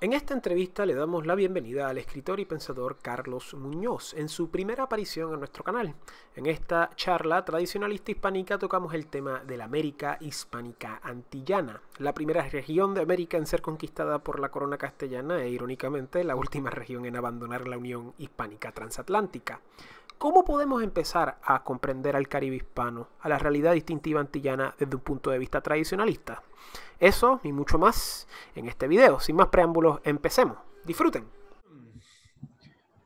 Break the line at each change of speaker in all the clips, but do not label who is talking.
En esta entrevista le damos la bienvenida al escritor y pensador Carlos Muñoz en su primera aparición en nuestro canal. En esta charla tradicionalista hispánica tocamos el tema de la América hispánica antillana, la primera región de América en ser conquistada por la corona castellana e, irónicamente, la última región en abandonar la Unión Hispánica Transatlántica. ¿Cómo podemos empezar a comprender al Caribe hispano, a la realidad distintiva antillana desde un punto de vista tradicionalista? Eso y mucho más en este video. Sin más preámbulos, empecemos. Disfruten.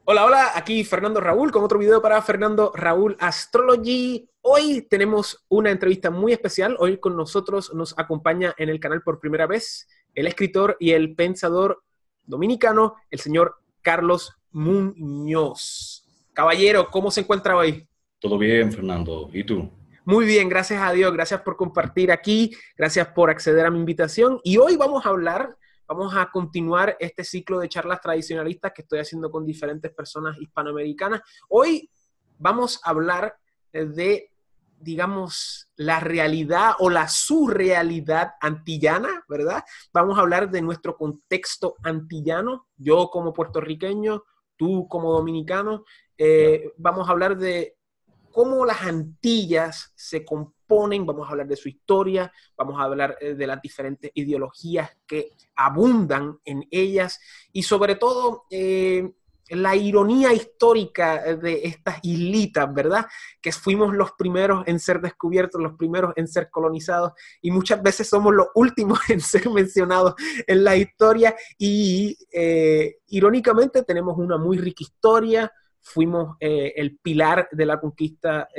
Hola, aquí Fernando Raúl con otro video para Fernando Raúl Astrology. Hoy tenemos una entrevista muy especial. Hoy con nosotros nos acompaña en el canal por primera vez el escritor y el pensador dominicano, el señor Carlos Muñoz. Caballero, ¿cómo se encuentra hoy?
Todo bien, Fernando. ¿Y tú?
Muy bien, gracias a Dios. Gracias por compartir aquí. Gracias por acceder a mi invitación. Y hoy vamos a continuar este ciclo de charlas tradicionalistas que estoy haciendo con diferentes personas hispanoamericanas. Hoy vamos a hablar de, digamos, la realidad o la surrealidad antillana, ¿verdad? Vamos a hablar de nuestro contexto antillano. Yo como puertorriqueño, tú como dominicano. Vamos a hablar de cómo las Antillas se componen, vamos a hablar de su historia, vamos a hablar de las diferentes ideologías que abundan en ellas y sobre todo la ironía histórica de estas islitas, ¿verdad? Que fuimos los primeros en ser descubiertos, los primeros en ser colonizados y muchas veces somos los últimos en ser mencionados en la historia y irónicamente tenemos una muy rica historia. Fuimos el pilar de la conquista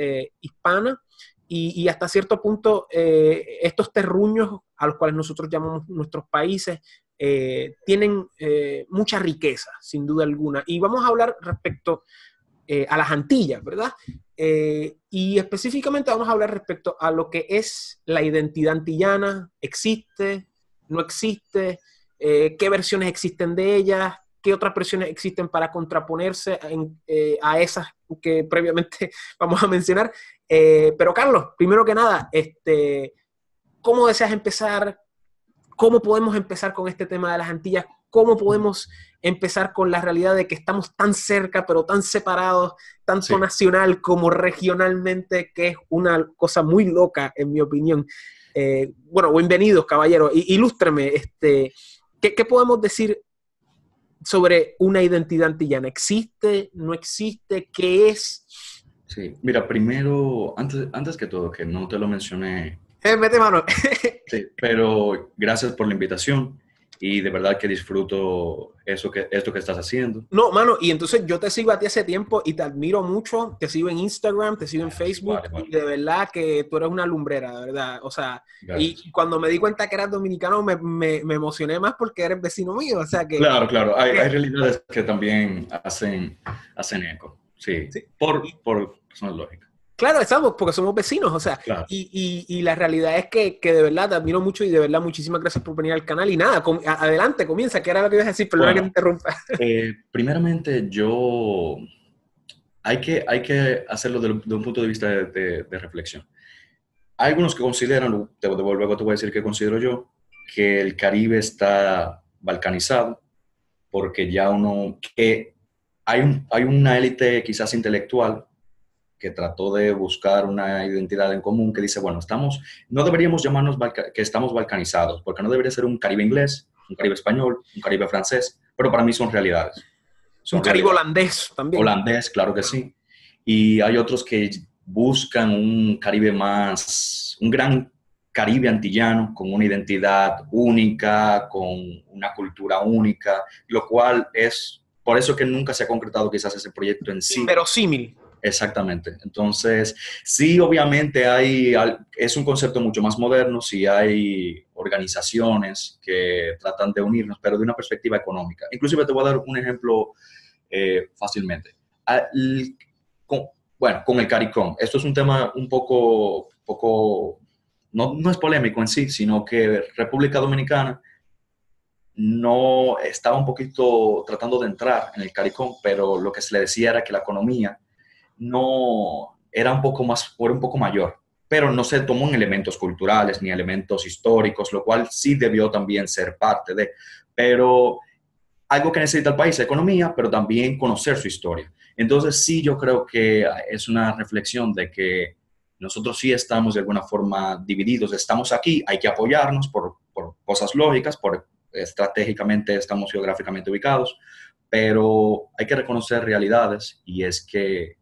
hispana y hasta cierto punto estos terruños a los cuales nosotros llamamos nuestros países tienen mucha riqueza, sin duda alguna. Y vamos a hablar respecto a las Antillas, ¿verdad? Y específicamente vamos a hablar respecto a lo que es la identidad antillana. ¿Existe? ¿No existe? ¿Qué versiones existen de ellas? ¿Qué otras versiones existen para contraponerse a esas que previamente vamos a mencionar? Pero Carlos, primero que nada, ¿cómo deseas empezar? ¿Cómo podemos empezar con este tema de las Antillas? ¿Cómo podemos empezar con la realidad de que estamos tan cerca, pero tan separados, tanto nacional como regionalmente, que es una cosa muy loca, en mi opinión? Bueno, bienvenidos, caballeros. Ilústreme, ¿qué podemos decir sobre una identidad antillana? ¿Existe? ¿No existe? ¿Qué es?
Sí, mira, primero, antes que todo, que no te lo mencioné.
Mete mano.
Sí, pero gracias por la invitación y de verdad que disfruto esto que estás haciendo.
No, mano, y entonces yo te sigo a ti hace tiempo y te admiro mucho. Te sigo en Instagram, te sigo en Facebook.
Vale.
Y de verdad que tú eres una lumbrera, de verdad. O sea,
Gracias.
y cuando me di cuenta que eras dominicano me emocioné más porque eres vecino mío. O sea que...
Claro. Hay realidades que también hacen eco. Sí,
Sí.
por razones lógicas.
Claro, estamos, porque somos vecinos, o sea,
Claro.
y la realidad es que de verdad te admiro mucho y de verdad muchísimas gracias por venir al canal. Y nada, adelante, comienza, ¿qué era lo que ibas a decir? Perdona que te interrumpa.
Primeramente, hay que hacerlo de un punto de vista de reflexión. Hay algunos que consideran, luego te voy a decir que considero yo, que el Caribe está balcanizado, porque que hay una élite quizás intelectual que trató de buscar una identidad en común que dice, bueno, no deberíamos llamarnos que estamos balcanizados, porque no debería ser un Caribe inglés, un Caribe español, un Caribe francés, pero para mí son realidades.
Un Caribe holandés también.
Holandés, claro que sí. Y hay otros que buscan un Caribe un gran Caribe antillano, con una identidad única, con una cultura única, lo cual es por eso que nunca se ha concretado quizás ese proyecto en sí.
Inverosímil.
Exactamente. Entonces, sí, obviamente es un concepto mucho más moderno, sí hay organizaciones que tratan de unirnos, pero de una perspectiva económica. Inclusive te voy a dar un ejemplo fácilmente. Con el CARICOM. Esto es un tema un poco no es polémico en sí, sino que República Dominicana no estaba un poquito tratando de entrar en el CARICOM, pero lo que se le decía era que la economía era un poco mayor, pero no se tomó en elementos culturales ni elementos históricos, lo cual sí debió también ser parte de, pero algo que necesita el país, economía, pero también conocer su historia. Entonces, sí, yo creo que es una reflexión de que nosotros sí estamos de alguna forma divididos, estamos aquí, hay que apoyarnos por cosas lógicas, estratégicamente estamos geográficamente ubicados, pero hay que reconocer realidades y es que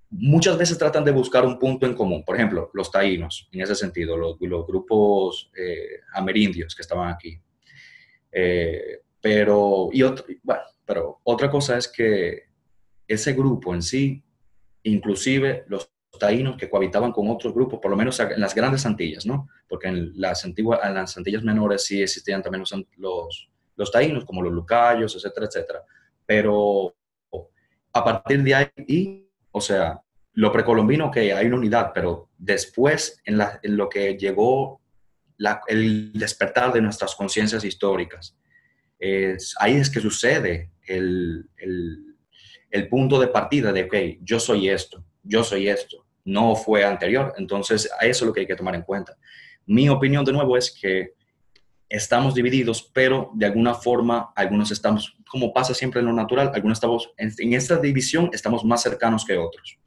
muchas veces tratan de buscar un punto en común. Por ejemplo, los taínos, en ese sentido, los grupos amerindios que estaban aquí. Pero otra cosa es que ese grupo en sí, inclusive los taínos que cohabitaban con otros grupos, por lo menos en las grandes Antillas, ¿no? Porque en las Antillas menores sí existían también los taínos, como los lucayos, etcétera, etcétera. Pero a partir de ahí, o sea, lo precolombino, que hay una unidad, pero después en lo que llegó el despertar de nuestras conciencias históricas, ahí es que sucede el punto de partida de, ok, yo soy esto, no fue anterior. Entonces, eso es lo que hay que tomar en cuenta. Mi opinión, de nuevo, es que estamos divididos, pero de alguna forma, algunos estamos, como pasa siempre en lo natural, algunos estamos, en esta división, estamos más cercanos que otros.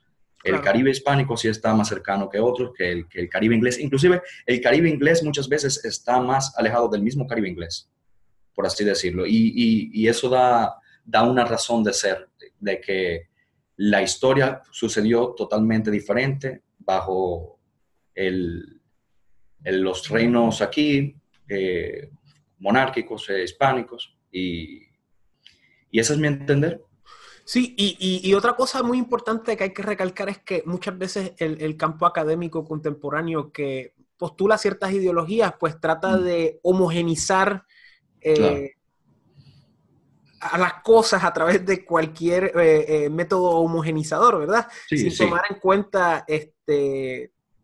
El
Claro.
Caribe hispánico sí está más cercano que otros, que el Caribe inglés. Inclusive, el Caribe inglés muchas veces está más alejado del mismo Caribe inglés, por así decirlo. Y eso da una razón de ser, de que la historia sucedió totalmente diferente bajo los reinos aquí, monárquicos, hispánicos, y eso es mi entender.
Sí, y otra cosa muy importante que hay que recalcar es que muchas veces el campo académico contemporáneo que postula ciertas ideologías, pues trata de homogenizar
Claro,
eh, a las cosas a través de cualquier método homogenizador, ¿verdad?
sí,
Sin tomar
sí,
en cuenta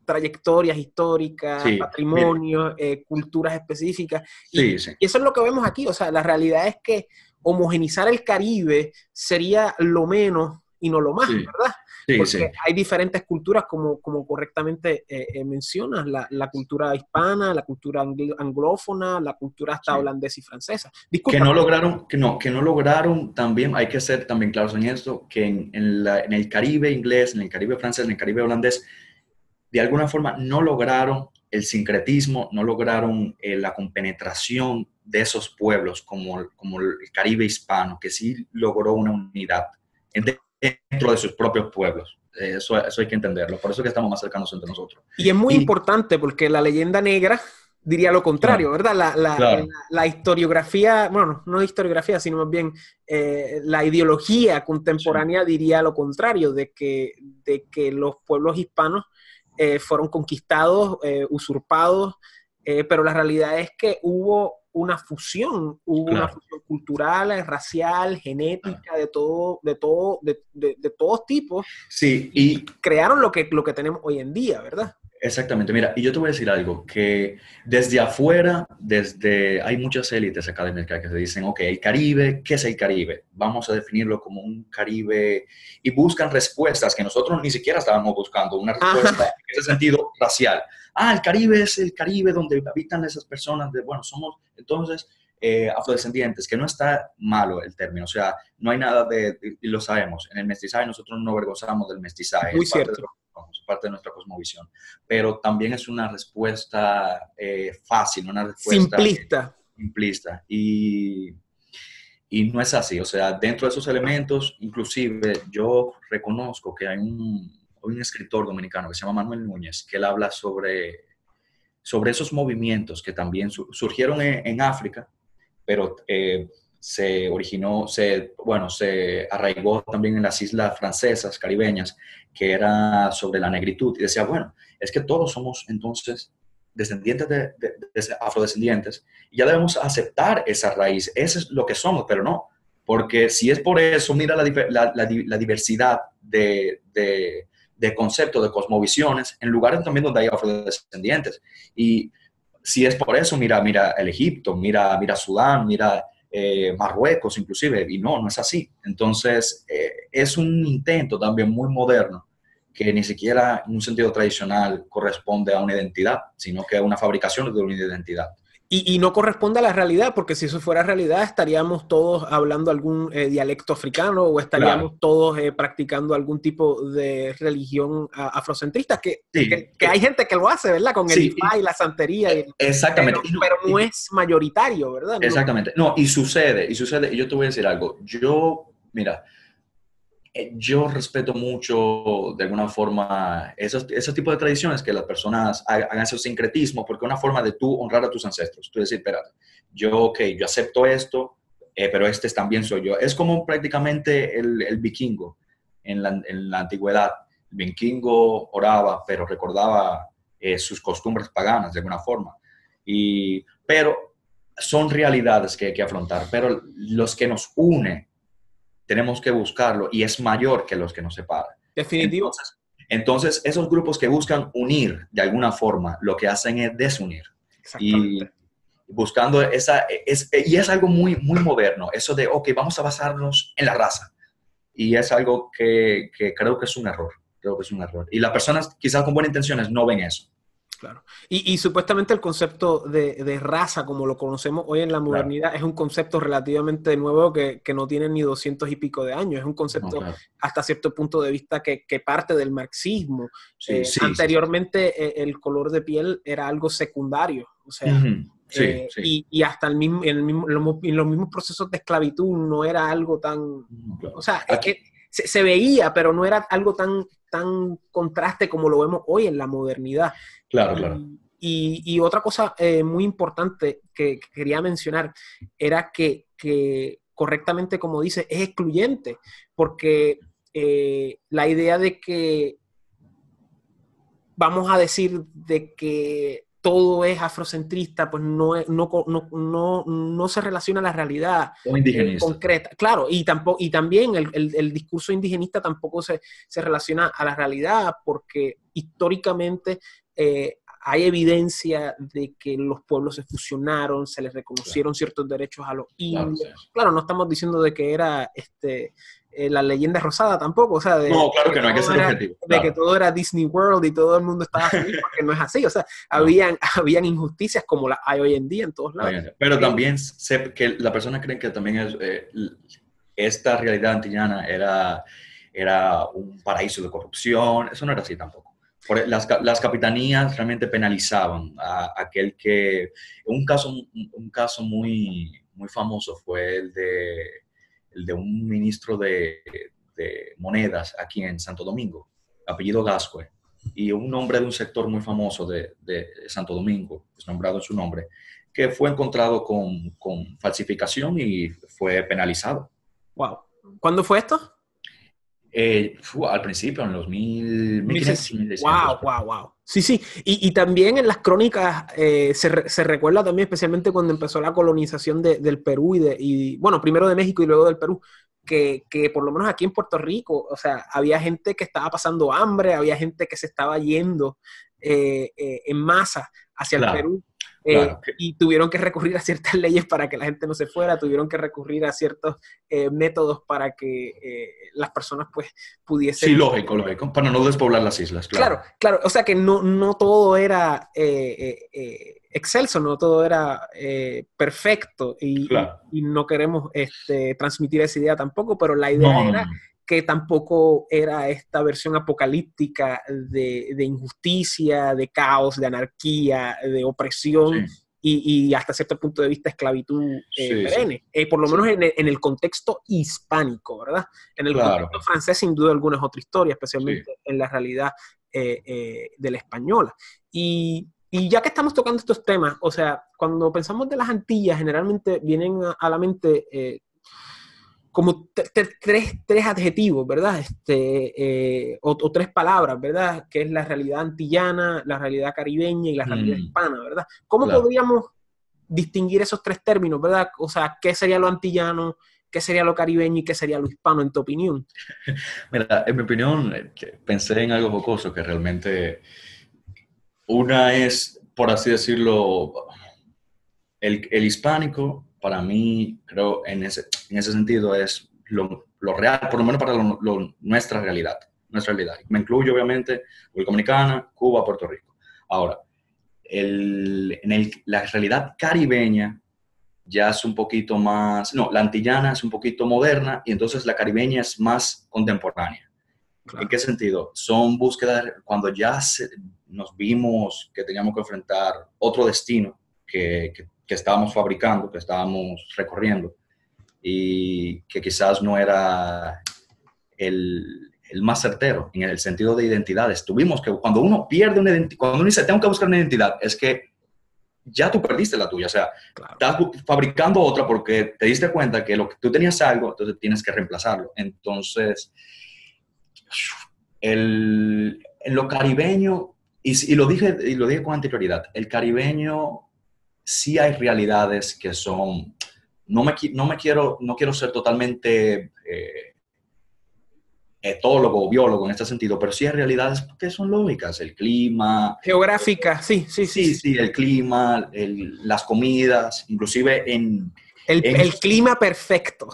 trayectorias históricas,
sí, mire,
patrimonios, culturas específicas.
sí, sí,
Y eso es lo que vemos aquí. O sea, la realidad es que homogenizar el Caribe sería lo menos y no lo más,
sí,
¿verdad?
sí,
Porque
sí,
hay diferentes culturas, como correctamente mencionas, la cultura hispana, la cultura anglófona, la cultura hasta
sí.
holandesa y francesa.
Que
Disculpa.
no lograron, que no lograron también, hay que ser también claros en esto, que en el Caribe inglés, en el Caribe francés, en el Caribe holandés, de alguna forma no lograron el sincretismo, no lograron la compenetración de esos pueblos como el Caribe hispano, que sí logró una unidad dentro de sus propios pueblos. Eso hay que entenderlo, por eso es que estamos más cercanos entre nosotros.
Y es muy
Y
importante porque la leyenda negra diría lo contrario,
claro,
¿verdad?
claro,
La historiografía, bueno, no historiografía, sino más bien la ideología
sí,
contemporánea diría lo contrario, de que los pueblos hispanos fueron conquistados, usurpados, pero la realidad es que hubo una
claro.
fusión cultural, racial,
Claro.
genética, de todos tipos,
Sí,
y crearon lo que tenemos hoy en día, ¿verdad?
exactamente. Mira, y yo te voy a decir algo, que desde afuera, hay muchas élites académicas que se dicen, ok, el Caribe, ¿qué es el Caribe? Vamos a definirlo como un Caribe, y buscan respuestas que nosotros ni siquiera estábamos buscando, una respuesta
Ajá.
en ese sentido racial. Ah, el Caribe es el Caribe donde habitan esas personas bueno, somos entonces afrodescendientes, que no está malo el término, o sea, no hay nada y lo sabemos, en el mestizaje nosotros no nos avergonzamos del mestizaje,
Muy
es parte de
cierto.
lo que somos, es parte de nuestra cosmovisión, pero también es una respuesta fácil, una respuesta
Simplista.
simplista y no es así. O sea, dentro de esos elementos, inclusive yo reconozco que hay un escritor dominicano que se llama Manuel Núñez, que él habla sobre esos movimientos que también surgieron en África, pero se originó, bueno, se arraigó también en las islas francesas, caribeñas, que era sobre la negritud. Y decía, bueno, es que todos somos entonces descendientes de afrodescendientes y ya debemos aceptar esa raíz. Eso es lo que somos, pero no. Porque si es por eso, mira la diversidad de conceptos, de cosmovisiones, en lugares también donde hay afrodescendientes. Y si es por eso, mira el Egipto, mira Sudán, mira Marruecos inclusive, y no es así. Entonces, es un intento también muy moderno que ni siquiera en un sentido tradicional corresponde a una identidad, sino que a una fabricación de una identidad.
Y no corresponde a la realidad, porque si eso fuera realidad, estaríamos todos hablando algún dialecto africano o
Claro,
estaríamos todos practicando algún tipo de religión afrocentrista,
sí,
que hay gente que lo hace, ¿verdad? Con el
sí,
Ifá y la santería,
exactamente. Y
pero no es mayoritario, ¿verdad? No.
exactamente. No, y sucede, y yo te voy a decir algo. Mira, yo respeto mucho, de alguna forma, esos tipos de tradiciones que las personas hagan esos sincretismos, porque es una forma de tú honrar a tus ancestros. Tú decir, espérate, yo acepto esto, pero este también soy yo. Es como prácticamente el vikingo en la antigüedad. El vikingo oraba, pero recordaba sus costumbres paganas de alguna forma. Pero son realidades que hay que afrontar, pero los que nos unen tenemos que buscarlo y es mayor que los que nos separan.
Definitivo.
Entonces, esos grupos que buscan unir de alguna forma, lo que hacen es desunir. Y
Exactamente.
buscando y es algo muy, muy moderno, eso de, ok, vamos a basarnos en la raza. Y es algo que creo que es un error, creo que es un error. Y las personas quizás con buenas intenciones no ven eso.
Claro. Y supuestamente el concepto de raza, como lo conocemos hoy en la
Claro,
modernidad, es un concepto relativamente nuevo que no tiene ni 200 y pico de años. Es un
no,
concepto
claro.
hasta cierto punto de vista que parte del marxismo.
Sí, sí, sí, sí.
Anteriormente el color de piel era algo secundario. O sea,
Ujú. Sí, sí.
y hasta en los mismos procesos de esclavitud no era algo tan...
No,
O
claro.
sea,
Aquí,
se veía, pero no era algo tan contraste como lo vemos hoy en la modernidad.
claro, claro.
Y otra cosa muy importante que quería mencionar era que correctamente, como dice, es excluyente, porque la idea de que vamos a decir de que todo es afrocentrista, pues no se relaciona a la realidad
O indigenista.
concreta. Claro, y también el discurso indigenista tampoco se relaciona a la realidad, porque históricamente hay evidencia de que los pueblos se fusionaron, se les
Claro,
reconocieron ciertos derechos a los
claro, sí.
indios. Claro, no estamos diciendo de que era la leyenda rosada tampoco, o sea,
No, claro que no, hay que ser objetivo,
de que
claro.
todo era Disney World y todo el mundo estaba feliz, porque no es así, o sea,
No.
habían injusticias como las hay hoy en día en todos lados.
Pero
Eh,
también sé que la persona cree que también esta realidad antillana era un paraíso de corrupción. Eso no era así tampoco. Las capitanías realmente penalizaban a aquel que... Un caso muy, muy famoso fue el de un ministro de monedas aquí en Santo Domingo, apellido Gascue, y un hombre de un sector muy famoso de Santo Domingo, pues nombrado en su nombre, que fue encontrado con falsificación y fue penalizado.
wow. ¿Cuándo fue esto?
Al principio, en los 1500, 1600.
Wow, wow, wow. Sí, sí. Y también en las crónicas se recuerda también, especialmente cuando empezó la colonización del Perú bueno, primero de México y luego del Perú, que por lo menos aquí en Puerto Rico, o sea, había gente que estaba pasando hambre, había gente que se estaba yendo en masa hacia el
Claro,
Perú.
claro.
Y tuvieron que recurrir a ciertas leyes para que la gente no se fuera, tuvieron que recurrir a ciertos métodos para que las personas pues
Sí,
pudiesen.
lógico, lógico. Para no despoblar las islas,
Claro,
claro.
claro, o sea que no todo era excelso, no todo era perfecto
Claro.
y no queremos transmitir esa idea tampoco, pero la idea
No, no,
era
no.
que tampoco era esta versión apocalíptica de injusticia, de caos, de anarquía, de opresión
Sí,
y hasta cierto punto de vista esclavitud
sí, sí.
perenne, por lo
Sí,
menos en el contexto hispánico, ¿verdad? En el
claro,
contexto francés, sin duda alguna es otra historia,
sí.
especialmente en la realidad de la española. Y ya que estamos tocando estos temas, o sea, cuando pensamos de las Antillas, generalmente vienen a la mente como tres adjetivos, ¿verdad? O tres palabras, ¿verdad? Que es la realidad antillana, la realidad caribeña y la realidad
Mm,
hispana, ¿verdad? ¿Cómo
claro.
podríamos distinguir esos tres términos, ¿verdad? O sea, ¿qué sería lo antillano, qué sería lo caribeño y qué sería lo hispano, en tu opinión?
Mira, en mi opinión, pensé en algo jocoso que realmente una es, por así decirlo, el hispánico, para mí, creo, en ese sentido, es lo real, por lo menos para nuestra realidad. Nuestra realidad. Me incluyo, obviamente, República Dominicana, Cuba, Puerto Rico. Ahora, la realidad caribeña ya es un poquito más, no, la antillana es un poquito moderna y entonces la caribeña es más contemporánea. Claro. ¿En qué sentido? Son búsquedas cuando ya nos vimos que teníamos que enfrentar otro destino que estábamos fabricando, que estábamos recorriendo y que quizás no era el más certero en el sentido de identidades. Tuvimos que, cuando uno pierde una identidad, cuando uno dice tengo que buscar una identidad, es que ya tú perdiste la tuya, o sea, claro, estás fabricando otra porque te diste cuenta que lo que tú tenías algo, entonces tienes que reemplazarlo. Entonces, en lo caribeño, y lo dije con anterioridad, el caribeño sí hay realidades que son, no quiero ser totalmente etólogo o biólogo en este sentido, pero sí hay realidades que son lógicas, el clima.
Geográfica, sí.
Sí, el clima, las comidas, inclusive
el clima perfecto.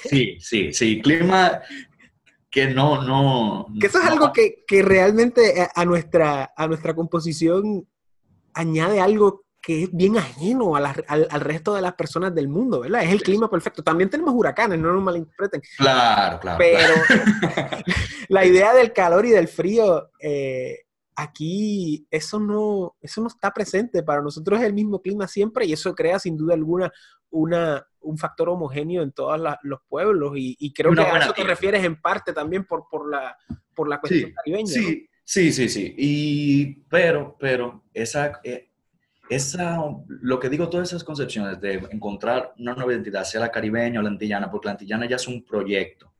Sí, clima que no...
Que eso es algo que realmente a nuestra composición añade algo que es bien ajeno al resto de las personas del mundo, ¿verdad? Es el clima perfecto. También tenemos huracanes, no nos malinterpreten.
Claro.
Pero la idea del calor y del frío, aquí eso no está presente. Para nosotros es el mismo clima siempre y eso crea sin duda alguna un factor homogéneo en todos los pueblos y creo que a eso te refieres en parte también por la cuestión caribeña.
Sí. Pero lo que digo, todas esas concepciones de encontrar una nueva identidad, sea la caribeña o la antillana, porque la antillana ya es un proyecto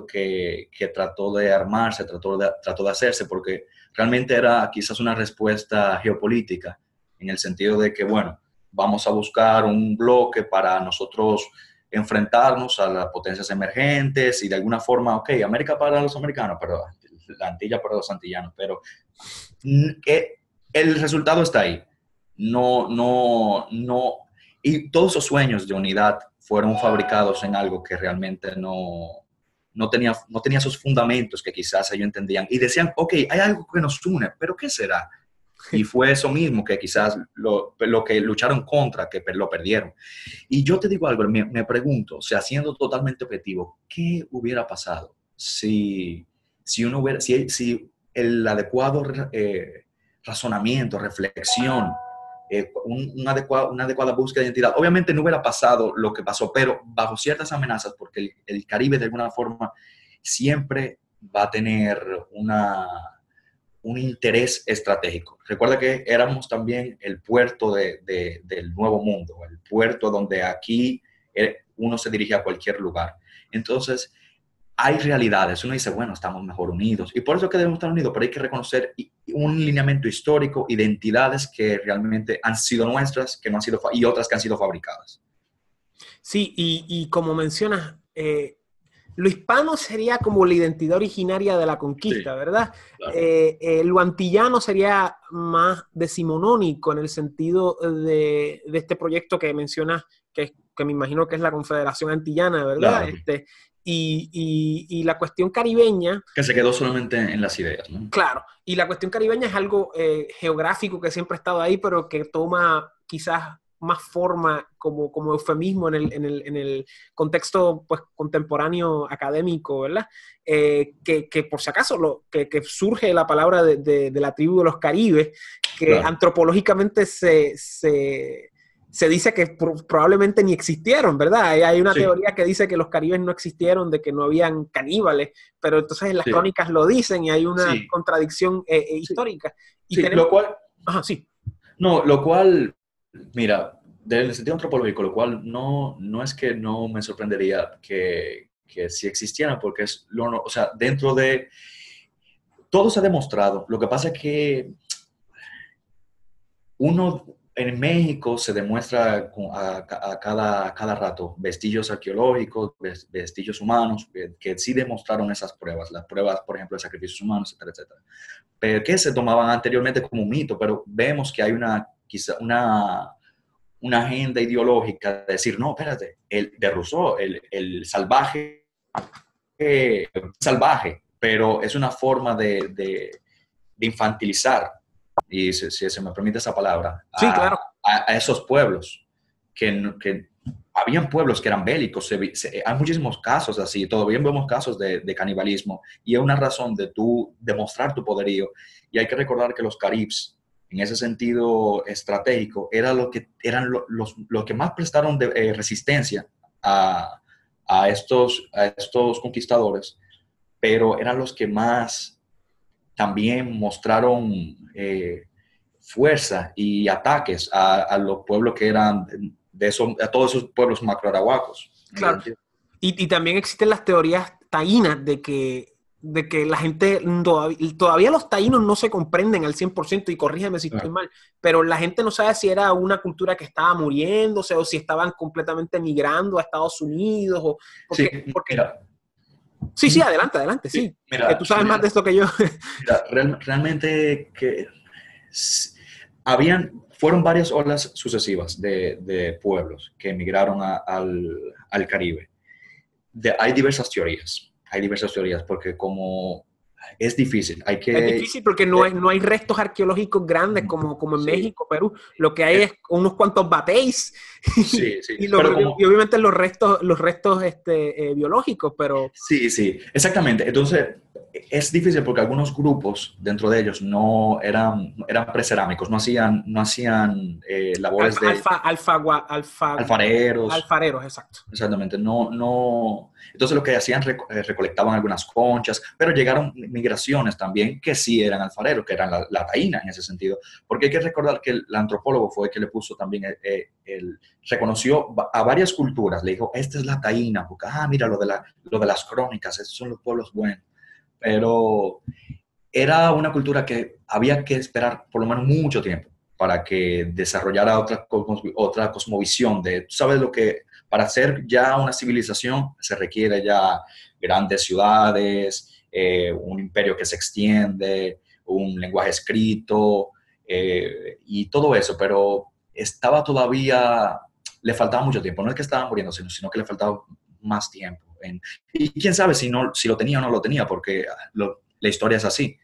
que trató de armarse, trató de hacerse, porque realmente era quizás una respuesta geopolítica, en el sentido de que, bueno, vamos a buscar un bloque para nosotros enfrentarnos a las potencias emergentes y de alguna forma, ok, América para los americanos, pero la Antilla para los antillanos, pero el resultado está ahí. No. Y todos esos sueños de unidad fueron fabricados en algo que realmente no tenía esos fundamentos que quizás ellos entendían. Y decían, ok, hay algo que nos une, pero ¿qué será? Y fue eso mismo que quizás lo que lucharon contra, que lo perdieron. Y yo te digo algo, me pregunto, o sea, siendo totalmente objetivo, ¿qué hubiera pasado si el adecuado razonamiento, reflexión, una adecuada búsqueda de identidad? Obviamente no hubiera pasado lo que pasó, pero bajo ciertas amenazas, porque el Caribe de alguna forma siempre va a tener un interés estratégico. Recuerda que éramos también el puerto del nuevo mundo, el puerto donde aquí uno se dirige a cualquier lugar. Entonces, hay realidades. Uno dice, bueno, estamos mejor unidos. Y por eso que debemos estar unidos, pero hay que reconocer un lineamiento histórico, identidades que realmente han sido nuestras, que no han sido, y otras que han sido fabricadas.
Sí, y como mencionas, lo hispano sería como la identidad originaria de la conquista, sí, ¿verdad? Claro. Lo antillano sería más decimonónico en el sentido de este proyecto que mencionas, que me imagino que es la Confederación Antillana, ¿verdad? Claro. Y la cuestión caribeña...
Que se quedó solamente en las ideas, ¿no?
Claro, y la cuestión caribeña es algo geográfico que siempre ha estado ahí, pero que toma quizás más forma como eufemismo en el contexto pues, contemporáneo académico, ¿verdad? Que por si acaso que surge la palabra de la tribu de los caribes, que claro, antropológicamente se dice que probablemente ni existieron, ¿verdad? Hay una teoría que dice que los caribes no existieron, de que no habían caníbales, pero entonces en las crónicas lo dicen y hay una contradicción histórica. Y
lo cual...
Ajá, sí.
No, lo cual... Mira, desde el sentido antropológico, lo cual no es que no me sorprendería que si existieran, porque es o sea, dentro de... Todo se ha demostrado. Lo que pasa es que en México se demuestra a cada rato vestigios arqueológicos, vestigios humanos, que sí demostraron esas pruebas. Las pruebas, por ejemplo, de sacrificios humanos, etcétera, etcétera. Pero que se tomaban anteriormente como un mito, pero vemos que hay quizá una agenda ideológica de decir, no, espérate, de Rousseau, el salvaje, salvaje, pero es una forma de infantilizar y si se me permite esa palabra,
Sí, claro.
a esos pueblos, que habían pueblos que eran bélicos, hay muchísimos casos así, todavía vemos casos de canibalismo, y es una razón de tú demostrar tu poderío, y hay que recordar que los caribs, en ese sentido estratégico, eran los que más prestaron resistencia a estos conquistadores, pero eran los que más también mostraron fuerza y ataques a los pueblos que eran a todos esos pueblos macroarahuacos.
Claro. Y también existen las teorías taínas de que la gente, todavía los taínos no se comprenden al 100%, y corrígeme si estoy mal, pero la gente no sabe si era una cultura que estaba muriéndose o si estaban completamente migrando a Estados Unidos.
Mira,
sí, adelante, sí.
Mira,
que tú sabes más de esto que yo.
Mira, realmente que fueron varias olas sucesivas de pueblos que emigraron al Caribe. Hay diversas teorías, porque como es difícil,
Es difícil porque no hay restos arqueológicos grandes como en México, Perú. Lo que hay es unos cuantos batéis
sí.
y obviamente los restos biológicos, pero...
Sí, exactamente. Entonces, es difícil porque algunos grupos dentro de ellos no eran precerámicos, no hacían labores de alfareros.
Alfareros, exacto.
Exactamente, no. Entonces lo que hacían, recolectaban algunas conchas, pero llegaron migraciones también que sí eran alfareros, que eran la taína en ese sentido, porque hay que recordar que el antropólogo fue el que le puso también, reconoció a varias culturas, le dijo, esta es la taína, porque, mira, lo de las crónicas, estos son los pueblos buenos, pero era una cultura que había que esperar por lo menos mucho tiempo para que desarrollara otra cosmovisión de, tú sabes lo que, para ser ya una civilización se requiere ya grandes ciudades, un imperio que se extiende, un lenguaje escrito y todo eso, pero estaba todavía, le faltaba mucho tiempo, no es que estaba muriendo, sino que le faltaba más tiempo. Y quién sabe si lo tenía o no lo tenía, porque la historia es así.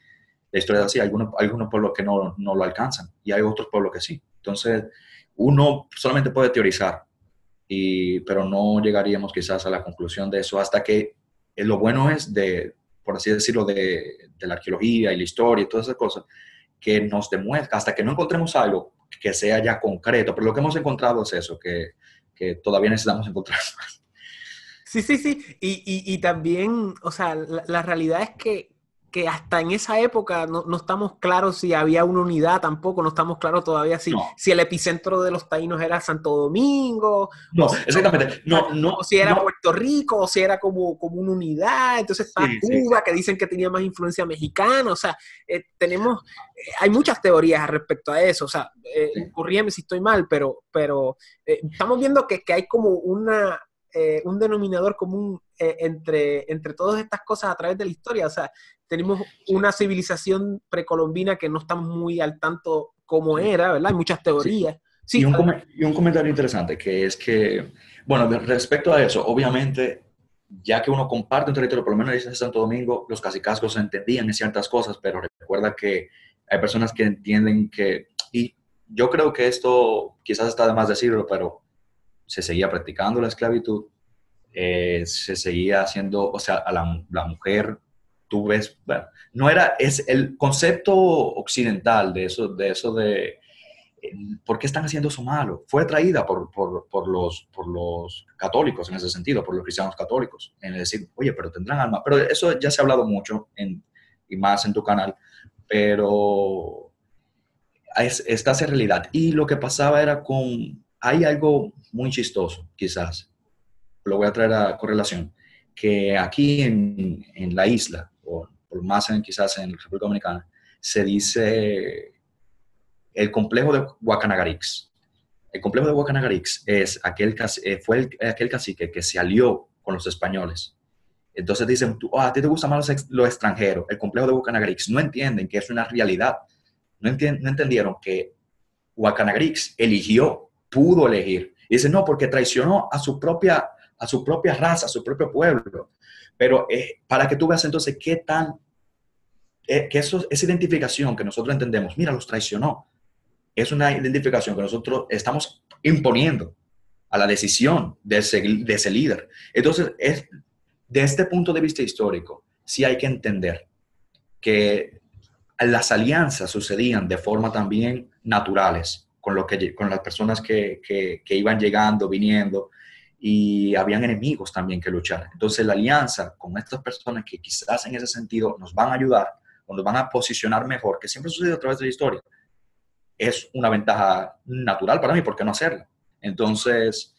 La historia es así, hay algunos pueblos que no lo alcanzan y hay otros pueblos que sí. Entonces, uno solamente puede teorizar, pero no llegaríamos quizás a la conclusión de eso hasta que lo bueno es por así decirlo, de la arqueología y la historia y todas esas cosas, que nos demuestra, hasta que no encontremos algo que sea ya concreto, pero lo que hemos encontrado es eso, que todavía necesitamos encontrar más.
Sí. Y también, o sea, la realidad es que hasta en esa época no estamos claros si había una unidad tampoco, no estamos claros todavía si el epicentro de los taínos era Santo Domingo.
No, exactamente.
O si era Puerto Rico, o si era como una unidad. Entonces está Cuba, que dicen que tenía más influencia mexicana. O sea, hay muchas teorías respecto a eso. O sea, corrígeme si estoy mal, pero estamos viendo que hay como un denominador común entre todas estas cosas a través de la historia. O sea, tenemos una civilización precolombina que no estamos muy al tanto cómo era, ¿verdad? Hay muchas teorías. Sí.
Y un comentario interesante, que es que, bueno, respecto a eso, obviamente, ya que uno comparte un territorio, por lo menos en Santo Domingo, los cacicazgos entendían en ciertas cosas, pero recuerda que hay personas que entienden y yo creo que esto quizás está de más decirlo, pero se seguía practicando la esclavitud, se seguía haciendo, o sea, a la mujer, tú ves, bueno, es el concepto occidental de eso de ¿por qué están haciendo eso malo? Fue traída por los católicos en ese sentido, por los cristianos católicos, en decir, oye, pero tendrán alma, pero eso ya se ha hablado mucho, y más en tu canal, pero está esa realidad. Y lo que pasaba era hay algo muy chistoso, quizás, lo voy a traer a correlación, que aquí en la isla, o por más quizás en la República Dominicana, se dice el complejo de Guacanagarix. El complejo de Guacanagarix fue aquel cacique que se alió con los españoles. Entonces dicen, a ti te gusta más lo extranjero, el complejo de Guacanagarix. No entienden que es una realidad. No entendieron que Guacanagarix pudo elegir. Y dicen, no, porque traicionó a su propia raza, a su propio pueblo. Pero para que tú veas entonces qué tan que eso, esa identificación que nosotros entendemos, mira, los traicionó, es una identificación que nosotros estamos imponiendo a la decisión de ese líder. Entonces, de este punto de vista histórico, sí hay que entender que las alianzas sucedían de forma también naturales con las personas que iban llegando, viniendo, y habían enemigos también que luchar. Entonces, la alianza con estas personas que quizás en ese sentido nos van a ayudar o nos van a posicionar mejor, que siempre sucede a través de la historia, es una ventaja natural para mí, ¿por qué no hacerlo? Entonces,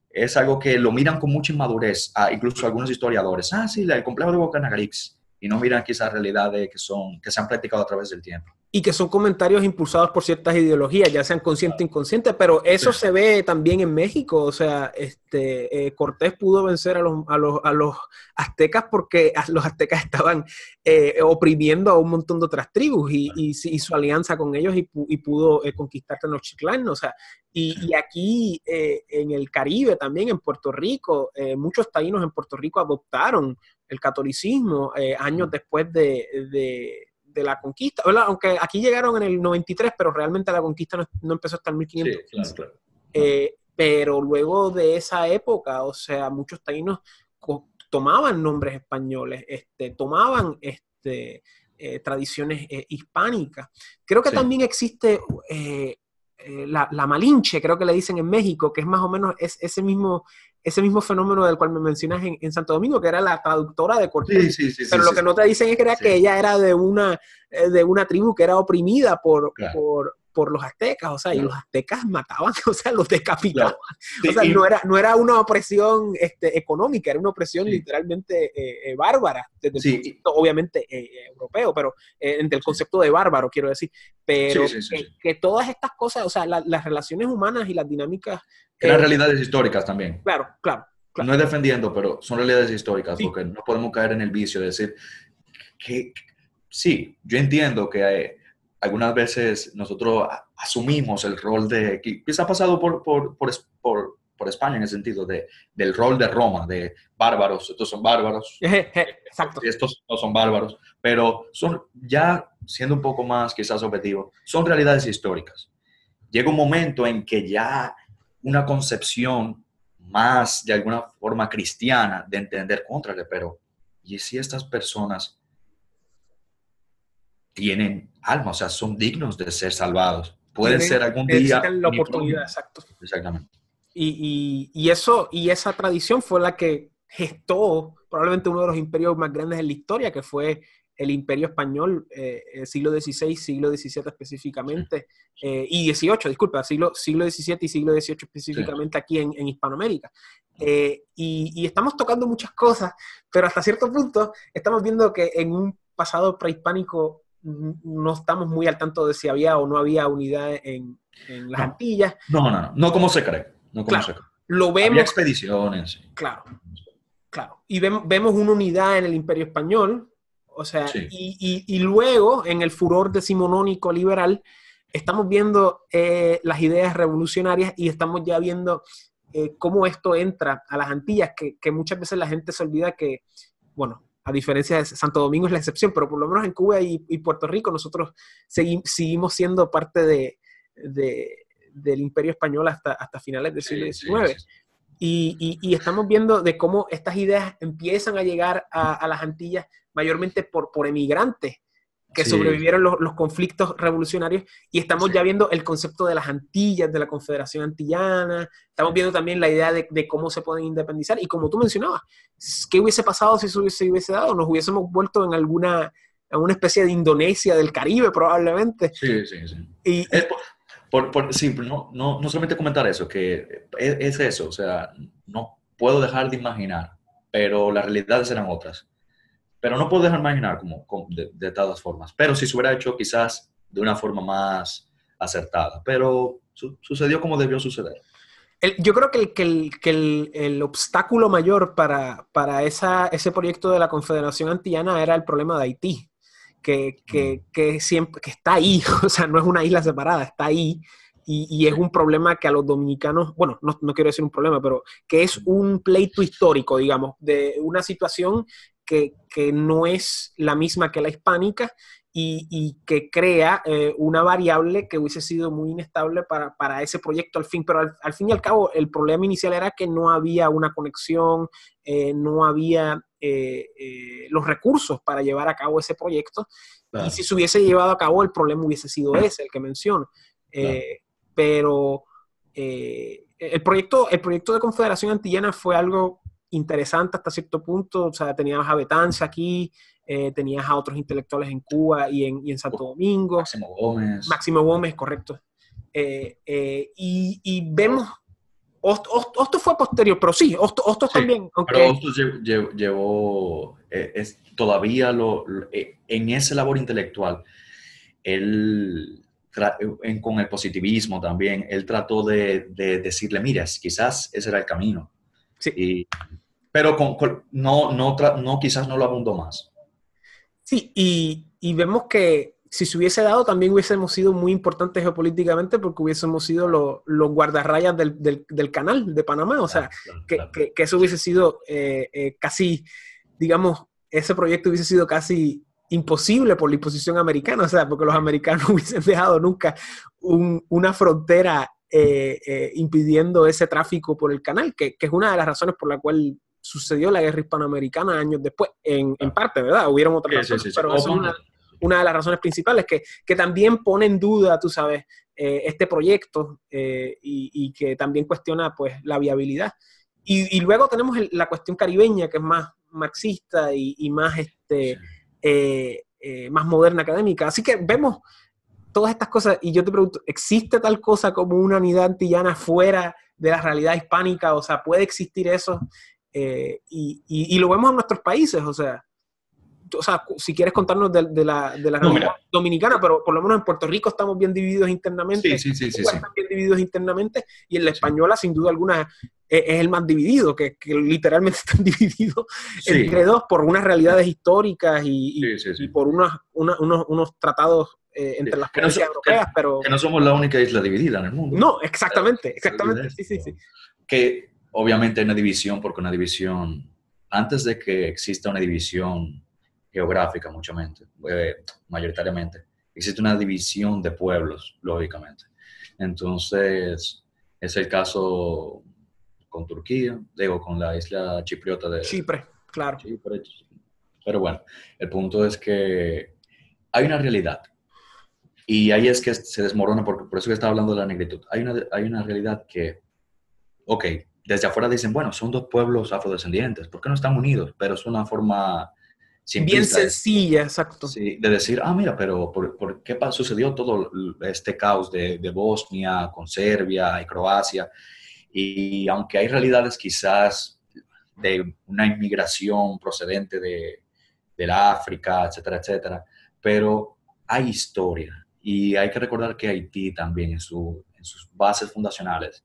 es algo que lo miran con mucha inmadurez, incluso algunos historiadores. Sí, el complejo de Bocanegrix, y no miran quizás realidades que se han practicado a través del tiempo.
Y que son comentarios impulsados por ciertas ideologías, ya sean conscientes o inconscientes, pero eso se ve también en México. O sea, Cortés pudo vencer a los aztecas porque los aztecas estaban oprimiendo a un montón de otras tribus y su alianza con ellos y pudo conquistar Tenochtitlán. O sea, y aquí en el Caribe también, en Puerto Rico, muchos taínos en Puerto Rico adoptaron el catolicismo años después de la conquista, ¿verdad? Aunque aquí llegaron en el 93, pero realmente la conquista no empezó hasta el 1515.
Sí, claro.
Pero luego de esa época, o sea, muchos taínos tomaban nombres españoles, tomaban tradiciones hispánicas. Creo que también existe la Malinche, creo que le dicen en México, que es más o menos ese mismo fenómeno del cual me mencionas en Santo Domingo, que era la traductora de Cortés.
Sí,
pero lo que no te dicen es que ella era de una tribu que era oprimida por los aztecas, o sea, y los aztecas mataban, o sea, los decapitaban. O sea, no era una opresión económica, era una opresión literalmente bárbara, desde el concepto, obviamente, europeo, pero entre el concepto de bárbaro, quiero decir. Pero que todas estas cosas, o sea, las relaciones humanas y las dinámicas...
Eran realidades históricas también.
Claro.
No es defendiendo, pero son realidades históricas, porque no podemos caer en el vicio de decir que sí, yo entiendo que algunas veces nosotros asumimos el rol de, quizá ha pasado por España en el sentido del rol de Roma, de bárbaros, estos son bárbaros,
Exacto.
estos no son bárbaros, pero son, ya siendo un poco más quizás objetivo, son realidades históricas. Llega un momento en que ya una concepción más de alguna forma cristiana de entender contrale, pero ¿y si estas personas tienen alma? O sea, son dignos de ser salvados. Pueden ser algún día...
Necesitan la oportunidad, exacto.
Exactamente.
Y esa tradición fue la que gestó probablemente uno de los imperios más grandes en la historia, que fue el Imperio Español, siglo XVI, siglo XVII específicamente, y XVIII, disculpa, siglo XVII y siglo XVIII específicamente aquí en Hispanoamérica. Y estamos tocando muchas cosas, pero hasta cierto punto estamos viendo que en un pasado prehispánico no estamos muy al tanto de si había o no había unidad en las Antillas.
No como se cree. No como se cree.
Lo vemos.
Había expediciones.
Claro. Y vemos una unidad en el Imperio Español. O sea, y luego, en el furor decimonónico liberal, estamos viendo las ideas revolucionarias y estamos ya viendo cómo esto entra a las Antillas, que muchas veces la gente se olvida que, bueno, a diferencia de Santo Domingo es la excepción, pero por lo menos en Cuba y Puerto Rico nosotros seguimos siendo parte del Imperio Español hasta finales del siglo XIX. Y estamos viendo de cómo estas ideas empiezan a llegar a las Antillas mayormente por emigrantes que sobrevivieron los conflictos revolucionarios, y estamos ya viendo el concepto de las Antillas, de la Confederación Antillana, estamos viendo también la idea de cómo se pueden independizar, y como tú mencionabas, ¿qué hubiese pasado si eso se hubiese dado? Nos hubiésemos vuelto en alguna especie de Indonesia del Caribe probablemente.
Sí. No solamente comentar eso, que es eso, o sea, no puedo dejar de imaginar, pero las realidades eran otras. Pero no puedo dejar de imaginar de todas formas. Pero si se hubiera hecho quizás de una forma más acertada. Pero sucedió como debió suceder.
Yo creo que el obstáculo mayor para ese proyecto de la Confederación Antillana era el problema de Haití. Que está ahí, o sea, no es una isla separada, está ahí, y es un problema que a los dominicanos, bueno, no quiero decir un problema, pero que es un pleito histórico, digamos, de una situación que no es la misma que la hispánica, y que crea una variable que hubiese sido muy inestable para ese proyecto al fin. Pero al fin y al cabo, el problema inicial era que no había una conexión, no había los recursos para llevar a cabo ese proyecto. Claro. Y si se hubiese llevado a cabo, el problema hubiese sido ese, el que menciono. Claro. Pero el proyecto de Confederación Antillana fue algo interesante hasta cierto punto. O sea, tenías a Betances aquí, tenías a otros intelectuales en Cuba y en Santo Domingo. Máximo Gómez, correcto. Y vemos, Hostos fue posterior, pero sí, Hostos sí, también.
Aunque... Pero Hostos llevó todavía en esa labor intelectual, él, con el positivismo también, él trató de decirle, mira, quizás ese era el camino.
Sí.
Pero quizás no lo abundó más.
Sí, y vemos que si se hubiese dado, también hubiésemos sido muy importantes geopolíticamente porque hubiésemos sido los guardarrayas del canal de Panamá. O sea, claro. Que eso hubiese sido casi, digamos, ese proyecto hubiese sido casi imposible por la imposición americana. O sea, porque los americanos no hubiesen dejado nunca una frontera impidiendo ese tráfico por el canal, que es una de las razones por la cual sucedió la guerra hispanoamericana años después, en parte, ¿verdad? Hubieron otras razones, pero eso es una de las razones principales que también pone en duda, tú sabes, este proyecto y que también cuestiona, pues, la viabilidad. Y luego tenemos la cuestión caribeña, que es más marxista y más, más moderna académica. Así que vemos todas estas cosas y yo te pregunto, ¿existe tal cosa como una unidad antillana fuera de la realidad hispánica? O sea, ¿puede existir eso? Y lo vemos en nuestros países, o sea, si quieres contarnos de la realidad dominicana, pero por lo menos en Puerto Rico estamos bien divididos internamente,
sí.
Están bien divididos internamente, y en la española, sin duda alguna, es el más dividido, que literalmente están divididos entre dos por unas realidades históricas y por unos tratados entre las potencias europeas, pero...
Que no somos la única isla dividida en el mundo.
No, exactamente, sí.
Que obviamente hay una división, porque una división, antes de que exista una división geográfica, mayoritariamente, existe una división de pueblos, lógicamente. Entonces, es el caso con Turquía, con la isla chipriota de
Chipre, claro.
Chipre. Pero bueno, el punto es que hay una realidad. Y ahí es que se desmorona, por eso que estaba hablando de la negritud. Hay una realidad que, ok, desde afuera dicen, bueno, son dos pueblos afrodescendientes, ¿por qué no están unidos? Pero es una forma simplista.
Bien sencilla, exacto.
Sí, de decir, mira, pero ¿por qué sucedió todo este caos de Bosnia con Serbia y Croacia? Y aunque hay realidades quizás de una inmigración procedente del África, etcétera, pero hay historia. Y hay que recordar que Haití también en sus bases fundacionales,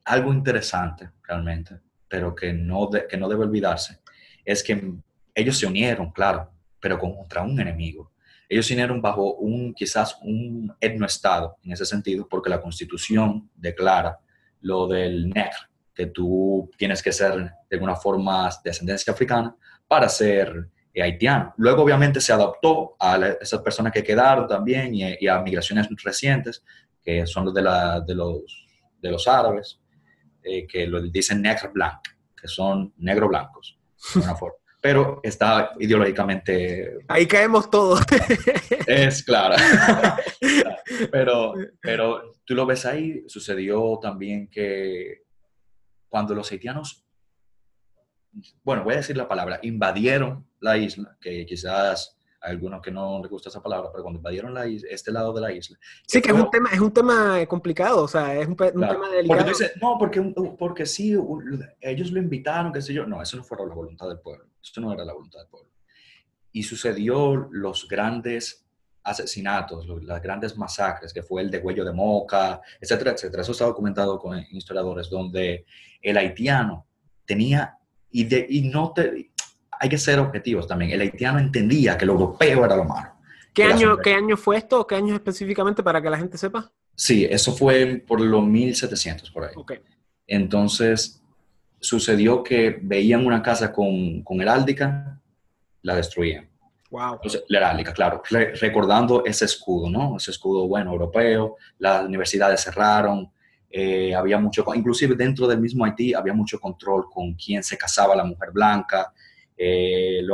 algo interesante realmente, pero que no debe olvidarse, es que ellos se unieron, claro, pero contra un enemigo. Ellos se unieron bajo quizás un etnoestado en ese sentido, porque la Constitución declara lo del negro, que tú tienes que ser de alguna forma de ascendencia africana para ser haitiano. Luego, obviamente, se adaptó a esas personas que quedaron también y a migraciones recientes, que son los de los árabes, que lo dicen negro blanc, que son negro blancos, de una forma. Pero está ideológicamente...
Ahí caemos todos.
Es claro. Pero tú lo ves ahí, sucedió también que cuando los haitianos, bueno, voy a decir la palabra, invadieron la isla, que quizás a algunos que no les gusta esa palabra, pero cuando invadieron la isla, este lado de la isla.
Sí, que es un tema complicado, o sea, es un tema delicado.
Porque tú dices, no, porque sí, ellos lo invitaron, qué sé yo. No, eso no fue la voluntad del pueblo. Eso no era la voluntad del pueblo. Y sucedió los grandes asesinatos, las grandes masacres, que fue el de Huello de Moca, etcétera. Eso está documentado con historiadores, donde el haitiano tenía, hay que ser objetivos también, el haitiano entendía que lo europeo era lo malo.
¿Qué año fue esto? ¿Qué año específicamente para que la gente sepa?
Sí, eso fue por los 1700, por ahí.
Okay.
Entonces, sucedió que veían una casa con heráldica, la destruían.
Wow.
Entonces, la heráldica, claro, recordando ese escudo, ¿no? Ese escudo, bueno, europeo, las universidades cerraron, había mucho, inclusive dentro del mismo Haití había mucho control con quién se casaba la mujer blanca, el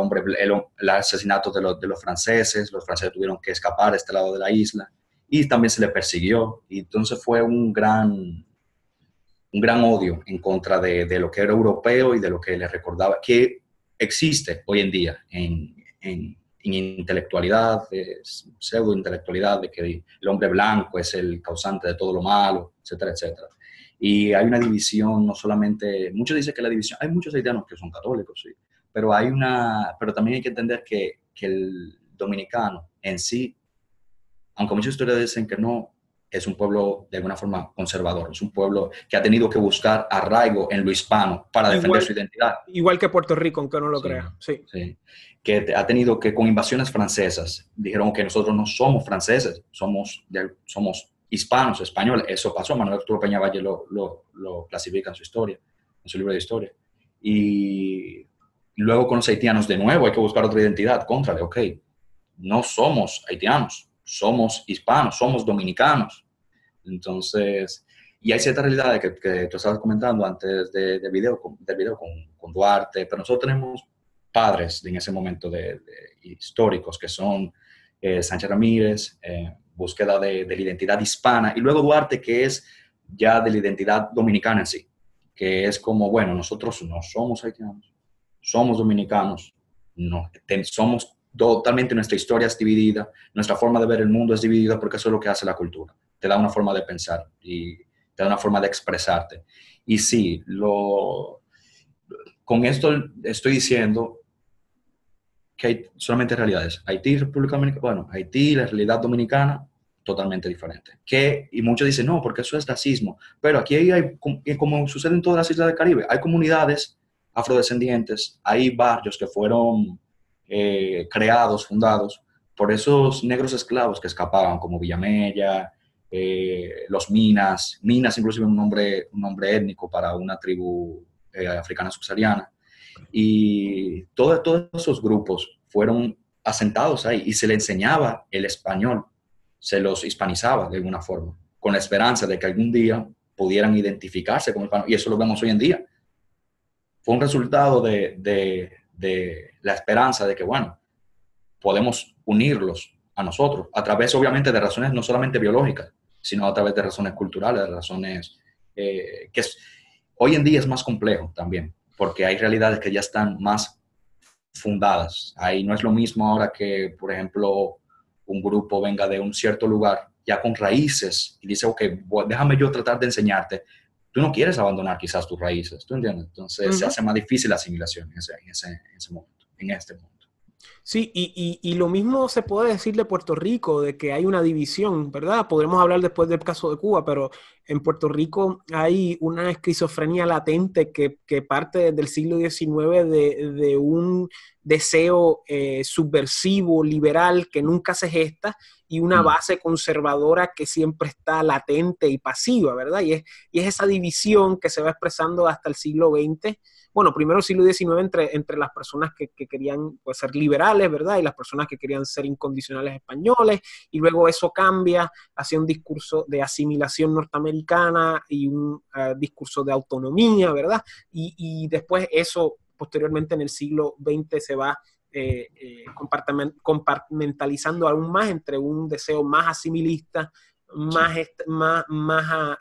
asesinato de los franceses tuvieron que escapar a este lado de la isla y también se le persiguió, y entonces fue un gran odio en contra de lo que era europeo y de lo que le recordaba, que existe hoy en día en intelectualidad, pseudo-intelectualidad, de que el hombre blanco es el causante de todo lo malo, etcétera, etcétera. Y hay una división, no solamente, muchos dicen que la división, hay muchos haitianos que son católicos, sí, pero también hay que entender que el dominicano en sí, aunque muchos historiadores dicen que no, es un pueblo de alguna forma conservador, es un pueblo que ha tenido que buscar arraigo en lo hispano para defender su identidad.
Igual que Puerto Rico, aunque no lo
Sí,
crea. Sí.
sí. Que ha tenido que con invasiones francesas, dijeron que nosotros no somos franceses, somos hispanos, españoles. Eso pasó, Manuel Arturo Peña Valle lo clasifica en su historia, en su libro de historia. Y luego con los haitianos de nuevo hay que buscar otra identidad, contrale, ok, no somos haitianos, somos hispanos, somos dominicanos. Entonces, y hay ciertas realidades que tú estabas comentando antes del video con Duarte, pero nosotros tenemos padres en ese momento históricos que son Sánchez Ramírez, búsqueda de la identidad hispana, y luego Duarte, que es ya de la identidad dominicana en sí, que es como, bueno, nosotros no somos haitianos, somos dominicanos, no, somos totalmente, nuestra historia es dividida, nuestra forma de ver el mundo es dividida, porque eso es lo que hace la cultura, te da una forma de pensar y te da una forma de expresarte. Y sí, con esto estoy diciendo que hay solamente realidades. Haití, República Dominicana, bueno, Haití, la realidad dominicana, totalmente diferente. Y muchos dicen, no, porque eso es racismo. Pero aquí hay, como sucede en todas las islas del Caribe, hay comunidades afrodescendientes, hay barrios que fueron creados, fundados por esos negros esclavos que escapaban, como Villamella, los Minas inclusive un nombre étnico para una tribu africana subsahariana. Y todos esos grupos fueron asentados ahí y se les enseñaba el español, se los hispanizaba de alguna forma, con la esperanza de que algún día pudieran identificarse con el español. Y eso lo vemos hoy en día. Fue un resultado de la esperanza de que, bueno, podemos unirlos a nosotros, a través obviamente de razones no solamente biológicas, sino a través de razones culturales, de razones hoy en día es más complejo también, porque hay realidades que ya están más fundadas. Ahí no es lo mismo ahora que, por ejemplo, un grupo venga de un cierto lugar ya con raíces y dice, ok, déjame yo tratar de enseñarte. Tú no quieres abandonar quizás tus raíces, ¿tú entiendes? Entonces se hace más difícil la asimilación en ese momento, en este momento.
Sí, y lo mismo se puede decir de Puerto Rico, de que hay una división, ¿verdad? Podremos hablar después del caso de Cuba, pero en Puerto Rico hay una esquizofrenia latente que parte desde el siglo XIX de un deseo subversivo, liberal, que nunca se gesta, y una base conservadora que siempre está latente y pasiva, ¿verdad? Y es esa división que se va expresando hasta el siglo XX. Bueno, primero el siglo XIX entre las personas que querían pues, ser liberales, ¿verdad? Y las personas que querían ser incondicionales españoles, y luego eso cambia hacia un discurso de asimilación norteamericana y un discurso de autonomía, ¿verdad? Y después eso, posteriormente en el siglo XX se va compartimentalizando aún más entre un deseo más asimilista, más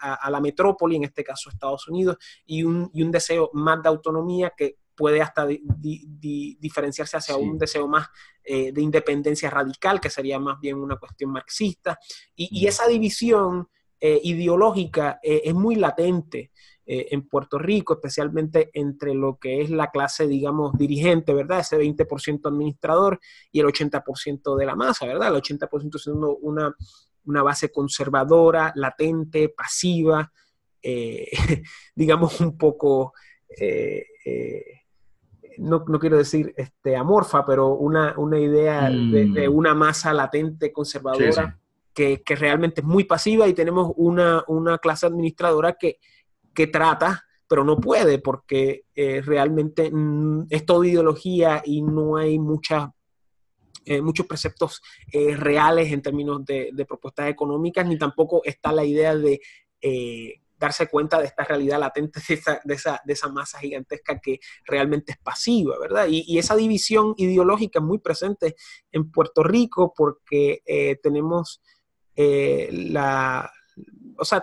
a la metrópoli, en este caso Estados Unidos, y un deseo más de autonomía que puede hasta diferenciarse hacia un deseo más de independencia radical, que sería más bien una cuestión marxista. Y esa división ideológica es muy latente en Puerto Rico, especialmente entre lo que es la clase, digamos, dirigente, ¿verdad? Ese 20% administrador y el 80% de la masa, ¿verdad? El 80% siendo una base conservadora, latente, pasiva, digamos un poco, no quiero decir amorfa, pero una idea de una masa latente, conservadora, sí. Que realmente es muy pasiva, y tenemos una clase administradora que trata, pero no puede, porque realmente es toda ideología y no hay mucha muchos preceptos reales en términos de propuestas económicas, ni tampoco está la idea de darse cuenta de esta realidad latente, de esa masa gigantesca que realmente es pasiva, ¿verdad? Y esa división ideológica es muy presente en Puerto Rico porque tenemos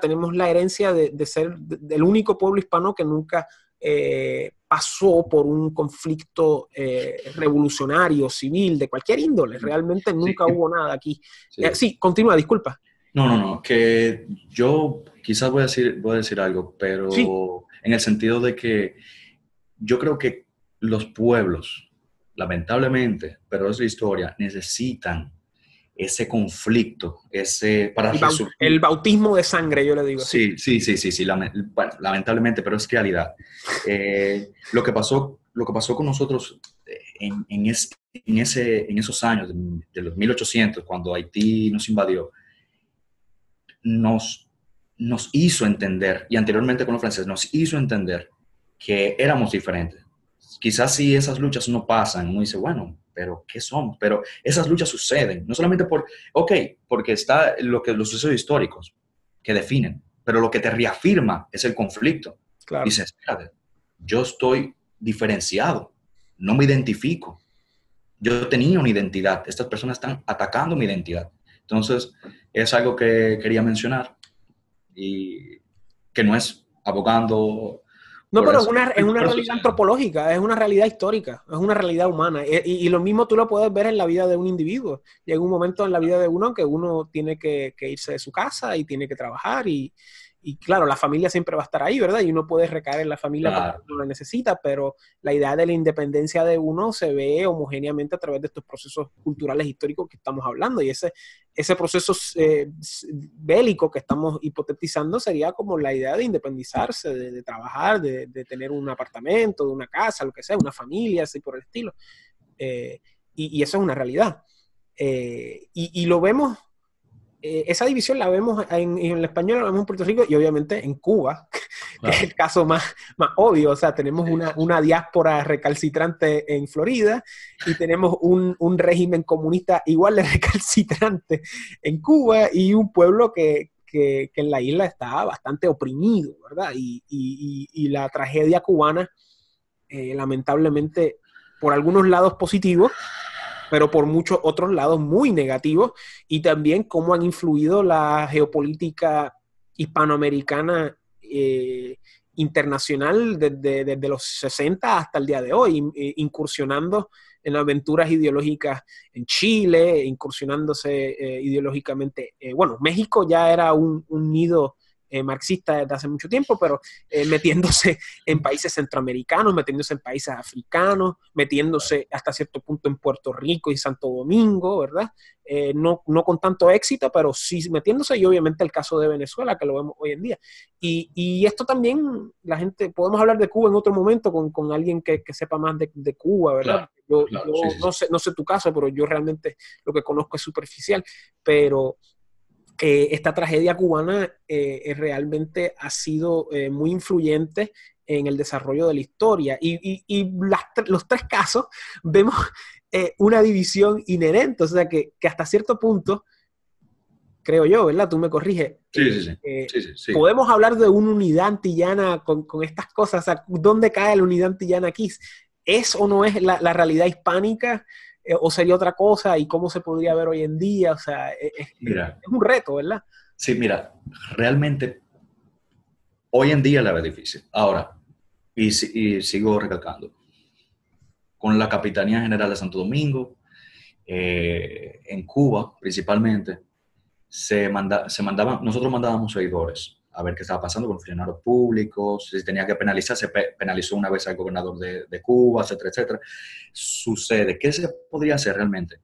tenemos la herencia de ser el único pueblo hispano que nunca pasó por un conflicto revolucionario, civil, de cualquier índole. Realmente nunca hubo nada aquí. Sí, continúa, disculpa.
No, que yo quizás voy a decir algo, pero
sí,
en el sentido de que yo creo que los pueblos, lamentablemente, pero es la historia, necesitan ese conflicto, para resurgir.
El bautismo de sangre, yo le digo.
Sí. Bueno, lamentablemente, pero es realidad. Lo que pasó con nosotros en esos años de los 1800, cuando Haití nos invadió, nos hizo entender, y anteriormente con los franceses, nos hizo entender que éramos diferentes. Quizás si esas luchas no pasan, uno dice, bueno, pero ¿qué somos? Pero esas luchas suceden, no solamente porque está los sucesos históricos que definen, pero lo que te reafirma es el conflicto.
Claro.
Dices, espérate, yo estoy diferenciado, no me identifico. Yo tenía una identidad, estas personas están atacando mi identidad. Entonces, es algo que quería mencionar y que no es abogando.
No, pero es una realidad antropológica, es una realidad histórica, es una realidad humana. Y lo mismo tú lo puedes ver en la vida de un individuo. Llega un momento en la vida de uno que uno tiene que irse de su casa y tiene que trabajar y claro, la familia siempre va a estar ahí, ¿verdad? Y uno puede recaer en la familia porque uno la necesita, pero la idea de la independencia de uno se ve homogéneamente a través de estos procesos culturales históricos que estamos hablando. Y ese proceso bélico que estamos hipotetizando sería como la idea de independizarse, de trabajar, de tener un apartamento, de una casa, lo que sea, una familia, así por el estilo. Y eso es una realidad. Y lo vemos. Esa división la vemos en el español, la vemos en Puerto Rico y obviamente en Cuba, que es el caso más obvio. O sea, tenemos una diáspora recalcitrante en Florida y tenemos un régimen comunista igual de recalcitrante en Cuba y un pueblo que en la isla está bastante oprimido, ¿verdad? Y la tragedia cubana, lamentablemente, por algunos lados positivos, pero por muchos otros lados muy negativos, y también cómo han influido la geopolítica hispanoamericana internacional desde los 60 hasta el día de hoy, incursionando en aventuras ideológicas en Chile, incursionándose ideológicamente. Bueno, México ya era un nido marxista desde hace mucho tiempo, pero metiéndose en países centroamericanos, metiéndose en países africanos, metiéndose hasta cierto punto en Puerto Rico y Santo Domingo, ¿verdad? No con tanto éxito, pero sí metiéndose, y obviamente el caso de Venezuela, que lo vemos hoy en día. Y esto también, la gente, podemos hablar de Cuba en otro momento con alguien que sepa más de Cuba, ¿verdad? Claro, sí. No sé tu caso, pero yo realmente lo que conozco es superficial, pero esta tragedia cubana realmente ha sido muy influyente en el desarrollo de la historia. Y los tres casos vemos una división inherente, o sea que hasta cierto punto, creo yo, ¿verdad? Tú me corriges. Sí. Podemos hablar de una unidad antillana con estas cosas. O sea, ¿dónde cae la unidad antillana aquí? ¿Es o no es la realidad hispánica? ¿O sería otra cosa? ¿Y cómo se podría ver hoy en día? O sea, es un reto, ¿verdad?
Sí, mira, realmente hoy en día la veo difícil. Ahora, y sigo recalcando, con la Capitanía General de Santo Domingo, en Cuba principalmente, nosotros mandábamos oidores a ver qué estaba pasando con los funcionarios públicos, si tenía que penalizar, se penalizó una vez al gobernador de Cuba, etcétera, etcétera. Sucede, ¿qué se podría hacer realmente?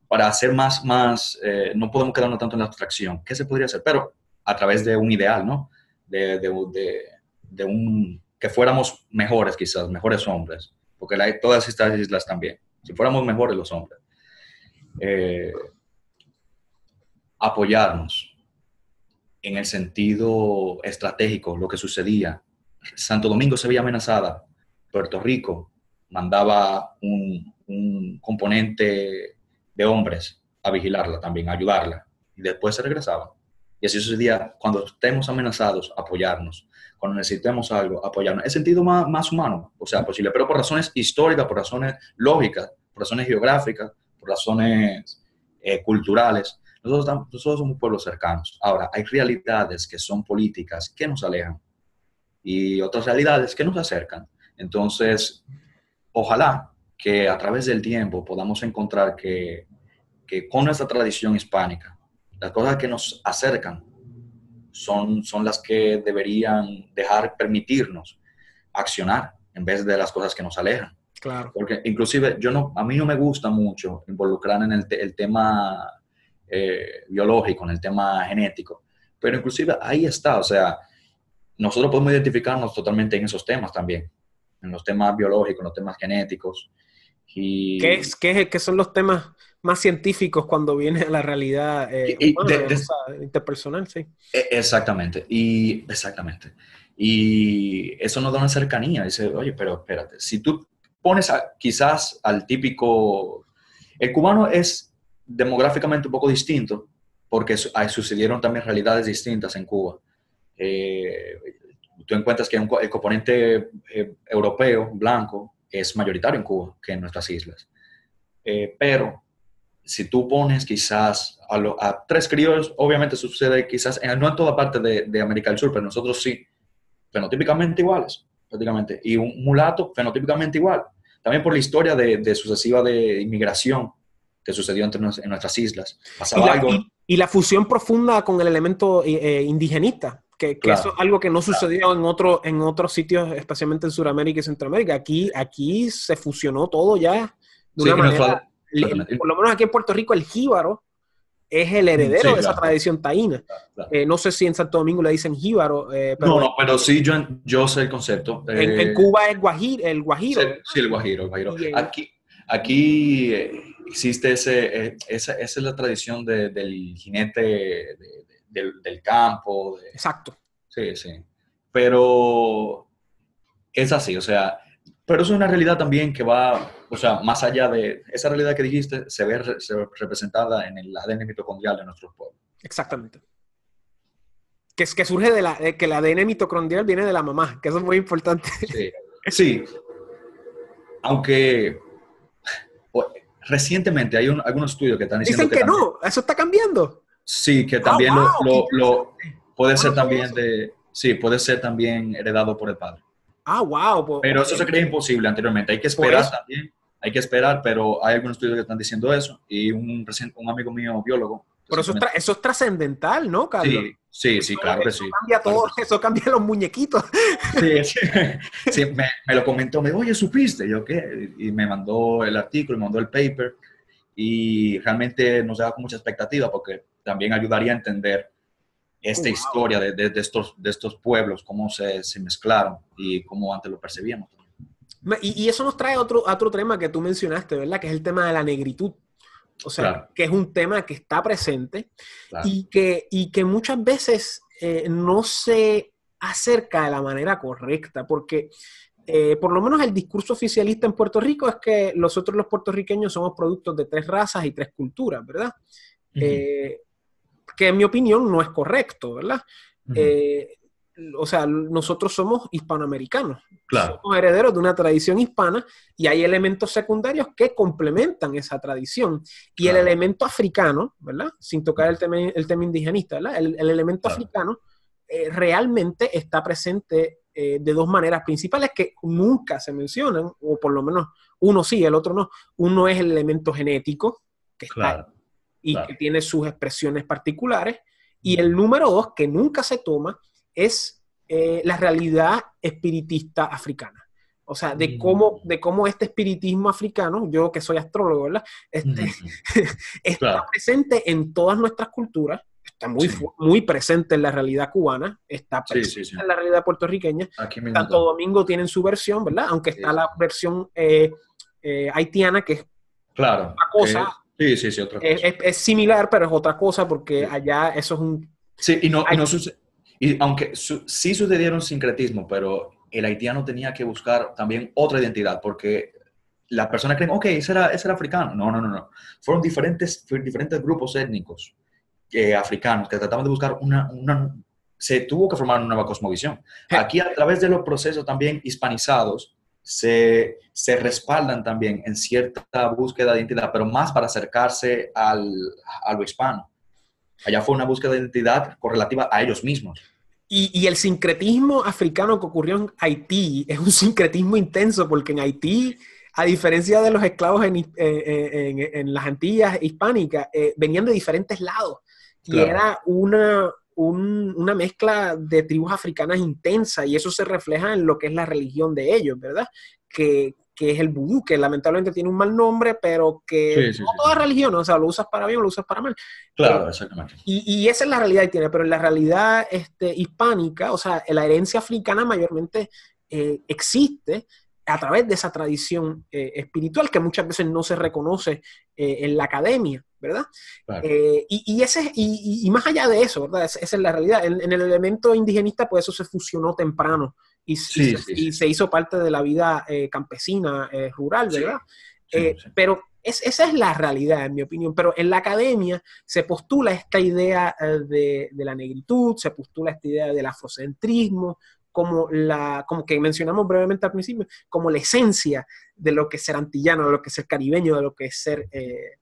Para hacer más no podemos quedarnos tanto en la abstracción. ¿Qué se podría hacer? Pero a través de un ideal, ¿no? Que fuéramos mejores quizás, mejores hombres, porque todas estas islas también, si fuéramos mejores los hombres. Apoyarnos en el sentido estratégico, lo que sucedía. Santo Domingo se veía amenazada, Puerto Rico mandaba un componente de hombres a vigilarla también, a ayudarla, y después se regresaban. Y así sucedía cuando estemos amenazados, apoyarnos, cuando necesitemos algo, apoyarnos. Es sentido más humano, o sea, posible, pero por razones históricas, por razones lógicas, por razones geográficas, por razones culturales. Nosotros somos pueblos cercanos. Ahora, hay realidades que son políticas que nos alejan y otras realidades que nos acercan. Entonces, ojalá que a través del tiempo podamos encontrar que con nuestra tradición hispánica, las cosas que nos acercan son las que deberían permitirnos accionar en vez de las cosas que nos alejan.
Claro.
Porque inclusive a mí no me gusta mucho involucrar en el tema biológico, en el tema genético, pero inclusive ahí está, o sea, nosotros podemos identificarnos totalmente en esos temas también, en los temas biológicos, en los temas genéticos. Y,
¿Qué son los temas más científicos cuando viene a la realidad
y
humana, o sea, interpersonal? Sí.
exactamente, y eso nos da una cercanía. Dice, oye, pero espérate, si tú pones quizás al típico, el cubano es demográficamente un poco distinto, porque sucedieron también realidades distintas en Cuba. Tú encuentras que el componente europeo, blanco, es mayoritario en Cuba que en nuestras islas. Pero si tú pones quizás a tres criollos, obviamente sucede quizás, no en toda parte de América del Sur, pero nosotros sí, fenotípicamente iguales, prácticamente. Y un mulato, fenotípicamente igual. También por la historia de sucesiva de inmigración que sucedió en nuestras islas. Pasaba algo.
Y la fusión profunda con el elemento indigenista, que eso es
Claro,
algo que no
claro.
sucedió en otros sitios, especialmente en Sudamérica y Centroamérica. Aquí se fusionó todo ya de
Sí,
una
y
manera,
exactamente.
por lo menos aquí en Puerto Rico, el jíbaro es el heredero
Sí,
de esa
claro,
tradición taína.
claro.
No sé si en Santo Domingo le dicen jíbaro,
No,
pero
no, pero sí, yo sé el concepto.
en Cuba es el
Sí,
guajiro, ¿verdad?
sí, el guajiro, el guajiro.
Y
Aquí existe esa es la tradición del jinete del campo.
exacto.
Sí, sí. Pero es así, o sea, pero es una realidad también que va, o sea, más allá de esa realidad que dijiste, se ve representada en el ADN mitocondrial de nuestros pueblos.
Exactamente. Que surge de que el ADN mitocondrial viene de la mamá, que eso es muy importante.
Sí, sí, aunque recientemente hay algunos estudios que están diciendo
Dicen
que
que
también,
no, eso está cambiando.
sí, que
Ah,
también
wow, qué interesante.
puede
No,
ser
no sabía
también
eso.
sí, puede ser también heredado por el padre.
Ah, wow, pues,
Pero
ok.
eso se creía imposible anteriormente. Hay que
Por
esperar
eso.
también, hay que esperar, pero hay algunos estudios que están diciendo eso. Y un amigo mío, biólogo,
Pero
recientemente.
eso es trascendental, ¿no, Carlos?
Sí, sí, sí, claro que
Eso
sí.
cambia
Claro
todo,
que sí.
eso cambia los muñequitos.
Sí, sí, sí, me lo comentó, me dijo, oye, ¿supiste? Yo, ¿qué? Y me mandó el artículo, me mandó el paper, y realmente nos daba con mucha expectativa porque también ayudaría a entender
Oh,
esta
wow.
historia de estos pueblos, cómo se mezclaron y cómo antes lo percibíamos.
Y eso nos trae a otro tema que tú mencionaste, ¿verdad? Que es el tema de la negritud. O sea,
Claro,
que es un tema que está presente
claro.
y que muchas veces no se acerca de la manera correcta, porque por lo menos el discurso oficialista en Puerto Rico es que nosotros los puertorriqueños somos productos de tres razas y tres culturas, ¿verdad?
Uh-huh,
Eh, que en mi opinión no es correcto, ¿verdad?
uh-huh.
Eh, o sea, nosotros somos hispanoamericanos,
Claro,
somos herederos de una tradición hispana y hay elementos secundarios que complementan esa tradición. Y el
claro,
elemento africano, ¿verdad? Sin tocar el tema indigenista, ¿verdad? El elemento
claro.
africano realmente está presente de dos maneras principales que nunca se mencionan, o por lo menos uno sí, el otro no. Uno es el elemento genético, que está ahí
Claro,
y que
claro.
tiene sus expresiones particulares. Y el
Uh-huh.
número dos, que nunca se toma, es la realidad espiritista africana. O sea,
Uh-huh.
de cómo este espiritismo africano, yo que soy astrólogo, ¿verdad?
Uh-huh.
Está
Claro,
presente en todas nuestras culturas, está
sí,
muy presente en la realidad cubana, está
sí,
presente
sí, sí.
en la realidad puertorriqueña.
Aquí mismo
Santo
está.
Domingo tienen su versión, ¿verdad? Aunque
Sí,
está
sí.
la versión haitiana, que es
Claro,
una cosa,
sí, sí, sí, otra cosa.
es similar, pero es otra cosa porque
Sí,
allá eso es un...
sí, y
Hay,
no y aunque sí sucedieron sincretismo, pero el haitiano tenía que buscar también otra identidad, porque la persona cree, ok, ese era africano. No, no, no, no. Fueron diferentes grupos étnicos africanos que trataban de buscar se tuvo que formar una nueva cosmovisión. Aquí, a través de los procesos también hispanizados, se respaldan también en cierta búsqueda de identidad, pero más para acercarse a lo hispano. Allá fue una búsqueda de identidad correlativa a ellos mismos.
Y el sincretismo africano que ocurrió en Haití es un sincretismo intenso, porque en Haití, a diferencia de los esclavos en las Antillas hispánicas, venían de diferentes lados. Y
Claro.
era una mezcla de tribus africanas intensa, y eso se refleja en lo que es la religión de ellos, ¿verdad? Que es el vudú, que lamentablemente tiene un mal nombre, pero que
Sí, sí,
no
sí,
toda
sí.
religión, o sea, lo usas para bien o lo usas para mal.
Claro, exactamente.
Y esa es la realidad que tiene, pero en la realidad hispánica, o sea, la herencia africana mayormente existe a través de esa tradición espiritual que muchas veces no se reconoce en la academia, ¿verdad?
Claro.
Y más allá de eso, ¿verdad? Esa es la realidad. En el elemento indigenista, pues eso se fusionó temprano
Sí, sí, sí.
se hizo parte de la vida campesina, rural,
Sí,
¿verdad?
sí, sí.
Pero esa es la realidad, en mi opinión. Pero en la academia se postula esta idea de la negritud, se postula esta idea del afrocentrismo, como que mencionamos brevemente al principio, como la esencia de lo que es ser antillano, de lo que es ser caribeño, de lo que es ser,